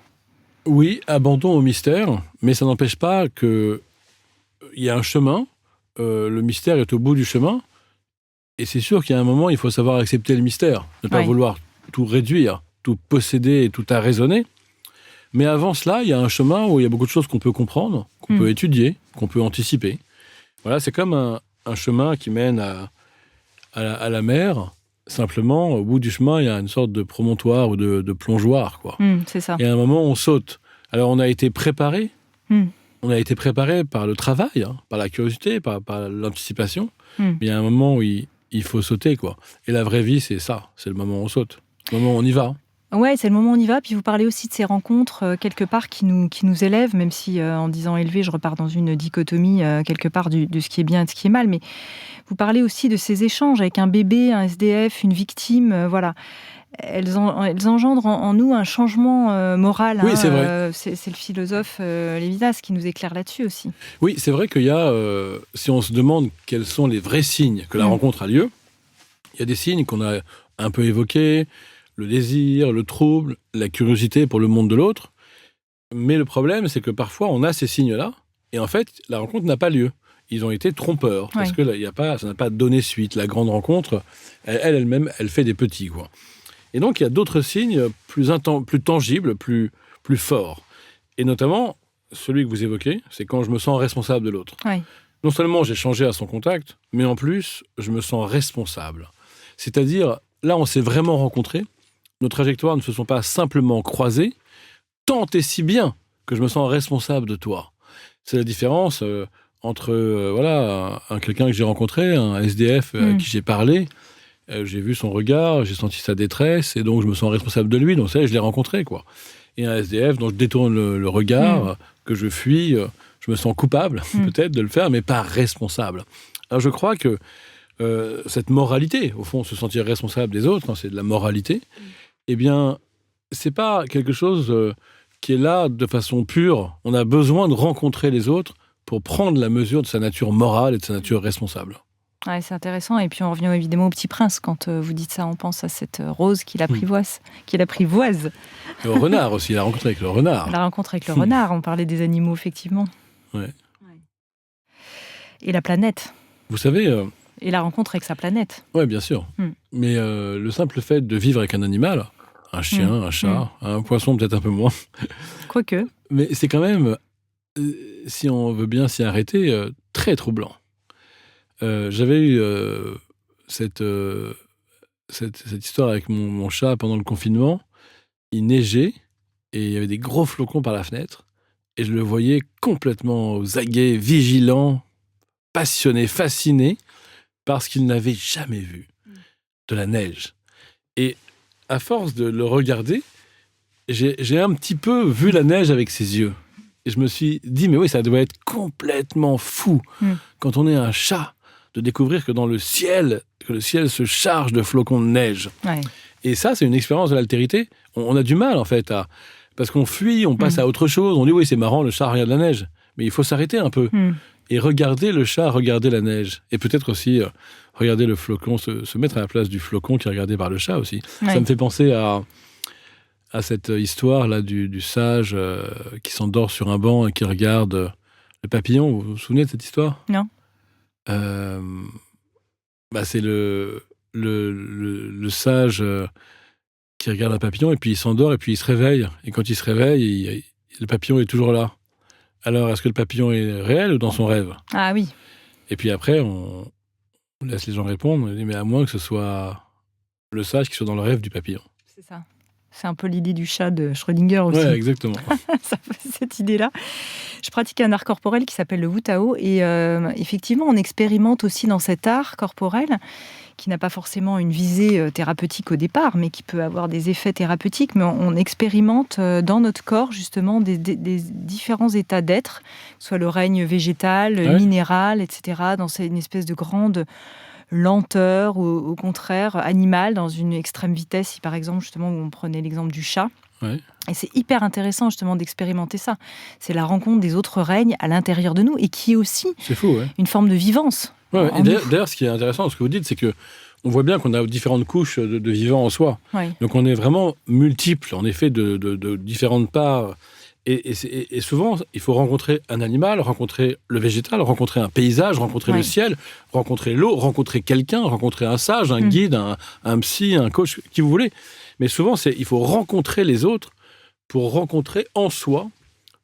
Oui, abandon au mystère, mais ça n'empêche pas qu'il y a un chemin. Le mystère est au bout du chemin, et c'est sûr qu'il y a un moment, il faut savoir accepter le mystère, ne pas vouloir tout réduire, tout posséder et tout arraisonner. Mais avant cela, il y a un chemin où il y a beaucoup de choses qu'on peut comprendre, qu'on peut étudier, qu'on peut anticiper. Voilà, c'est comme un chemin qui mène à la mer. Simplement, au bout du chemin, il y a une sorte de promontoire ou de plongeoir, quoi. C'est ça. Et à un moment, on saute. Alors, on a été préparé. On a été préparé par le travail, par la curiosité, par l'anticipation. Mais il y a un moment où il faut sauter, quoi. Et la vraie vie, c'est ça. C'est le moment où on saute. Le moment où on y va. Ouais, c'est le moment où on y va. Puis vous parlez aussi de ces rencontres, quelque part, qui nous élèvent, même si, en disant élever, je repars dans une dichotomie, quelque part, de ce qui est bien et de ce qui est mal. Mais vous parlez aussi de ces échanges avec un bébé, un SDF, une victime, voilà. Elles engendrent en nous un changement moral. Oui, c'est vrai. C'est le philosophe Lévinas qui nous éclaire là-dessus aussi. Oui, c'est vrai qu'il y a, si on se demande quels sont les vrais signes que la rencontre a lieu, il y a des signes qu'on a un peu évoqués, le désir, le trouble, la curiosité pour le monde de l'autre. Mais le problème, c'est que parfois, on a ces signes-là, et en fait, la rencontre n'a pas lieu. Ils ont été trompeurs, parce que ça n'a pas donné suite. La grande rencontre, elle-même, elle fait des petits, quoi. Et donc, il y a d'autres signes plus tangibles, plus forts. Et notamment, celui que vous évoquez, c'est quand je me sens responsable de l'autre. Non seulement j'ai changé à son contact, mais en plus, je me sens responsable. C'est-à-dire, là, on s'est vraiment rencontrés. Nos trajectoires ne se sont pas simplement croisées, tant et si bien que je me sens responsable de toi. C'est la différence entre quelqu'un que j'ai rencontré, un SDF à qui j'ai parlé. J'ai vu son regard, j'ai senti sa détresse, et donc je me sens responsable de lui, donc ça, je l'ai rencontré, quoi. et un SDF dont je détourne le regard, que je fuis, je me sens coupable peut-être de le faire, mais pas responsable. Alors je crois que cette moralité, au fond, se sentir responsable des autres, c'est de la moralité, eh bien, c'est pas quelque chose qui est là de façon pure. On a besoin de rencontrer les autres pour prendre la mesure de sa nature morale et de sa nature responsable. Ouais, c'est intéressant. Et puis on revient évidemment au Petit Prince. Quand vous dites ça, on pense à cette rose qu'il apprivoise. Et au renard aussi, la rencontre avec le renard. La rencontre avec le renard, on parlait des animaux, effectivement. Ouais. Et la planète. Vous savez... Et la rencontre avec sa planète. Oui, bien sûr. Mais le simple fait de vivre avec un animal, un chien, un chat, un poisson peut-être un peu moins. Quoique. Mais c'est quand même, si on veut bien s'y arrêter, très troublant. J'avais eu cette histoire avec mon chat pendant le confinement. Il neigeait et il y avait des gros flocons par la fenêtre. Et je le voyais complètement aux aguets, vigilant, passionné, fasciné, parce qu'il n'avait jamais vu de la neige. Et à force de le regarder, j'ai un petit peu vu la neige avec ses yeux. Et je me suis dit, mais oui, ça doit être complètement fou, quand on est un chat, de découvrir que le ciel se charge de flocons de neige. Ouais. Et ça, c'est une expérience de l'altérité. On a du mal, en fait, parce qu'on fuit, on passe à autre chose. On dit, oui, c'est marrant, le chat regarde la neige. Mais il faut s'arrêter un peu. Et regarder le chat, regarder la neige. Et peut-être aussi regarder le flocon, se mettre à la place du flocon qui est regardé par le chat aussi. Ouais. Ça me fait penser à cette histoire-là du sage qui s'endort sur un banc et qui regarde le papillon. Vous vous souvenez de cette histoire ? Non. C'est le sage qui regarde un papillon et puis il s'endort et puis il se réveille. Et quand il se réveille, le papillon est toujours là. Alors, est-ce que le papillon est réel ou dans son rêve ? Ah oui. Et puis après, on laisse les gens répondre. On dit, mais à moins que ce soit le sage qui soit dans le rêve du papillon. C'est ça. C'est un peu l'idée du chat de Schrödinger aussi. Oui, exactement. Cette idée-là. Je pratique un art corporel qui s'appelle le Wu Tao. Et effectivement, on expérimente aussi dans cet art corporel qui n'a pas forcément une visée thérapeutique au départ, mais qui peut avoir des effets thérapeutiques. Mais on expérimente dans notre corps, justement, des différents états d'être, que ce soit le règne végétal, minéral, etc., dans une espèce de grande lenteur, ou au contraire, animale, dans une extrême vitesse, si par exemple, justement, où on prenait l'exemple du chat. Ouais. Et c'est hyper intéressant, justement, d'expérimenter ça. C'est la rencontre des autres règnes à l'intérieur de nous, et qui est aussi une forme de vivance. Ouais, et d'ailleurs, ce qui est intéressant dans ce que vous dites, c'est que on voit bien qu'on a différentes couches de vivants en soi. Ouais. Donc on est vraiment multiples, en effet, de différentes parts. Et souvent, il faut rencontrer un animal, rencontrer le végétal, rencontrer un paysage, rencontrer le ciel, rencontrer l'eau, rencontrer quelqu'un, rencontrer un sage, un guide, un psy, un coach, qui vous voulez. Mais souvent, il faut rencontrer les autres pour rencontrer en soi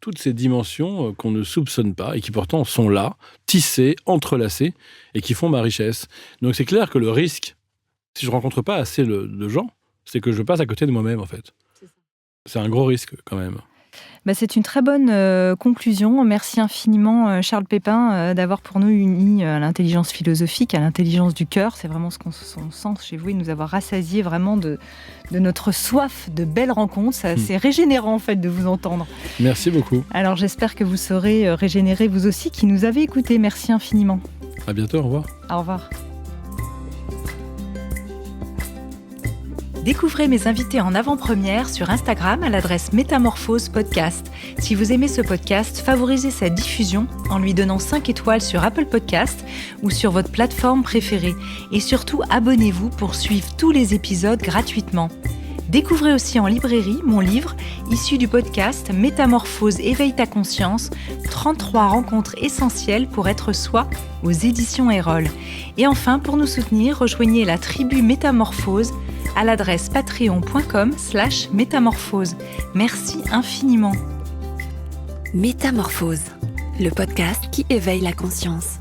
toutes ces dimensions qu'on ne soupçonne pas et qui pourtant sont là, tissées, entrelacées et qui font ma richesse. Donc c'est clair que le risque, si je ne rencontre pas assez de gens, c'est que je passe à côté de moi-même en fait. C'est un gros risque quand même. C'est une très bonne conclusion. Merci infiniment Charles Pépin d'avoir pour nous uni à l'intelligence philosophique, à l'intelligence du cœur. C'est vraiment ce qu'on sent chez vous et nous avoir rassasié vraiment de notre soif de belles rencontres. C'est régénérant en fait de vous entendre. Merci beaucoup. Alors j'espère que vous saurez régénérer vous aussi qui nous avez écoutés. Merci infiniment. À bientôt, au revoir. Au revoir. Découvrez mes invités en avant-première sur Instagram à l'adresse Métamorphose Podcast. Si vous aimez ce podcast, favorisez sa diffusion en lui donnant 5 étoiles sur Apple Podcast ou sur votre plateforme préférée. Et surtout, abonnez-vous pour suivre tous les épisodes gratuitement. Découvrez aussi en librairie mon livre issu du podcast Métamorphose, éveille ta conscience, 33 rencontres essentielles pour être soi aux éditions Erol. Et enfin, pour nous soutenir, rejoignez la tribu Métamorphose à l'adresse patreon.com/métamorphose. Merci infiniment. Métamorphose, le podcast qui éveille la conscience.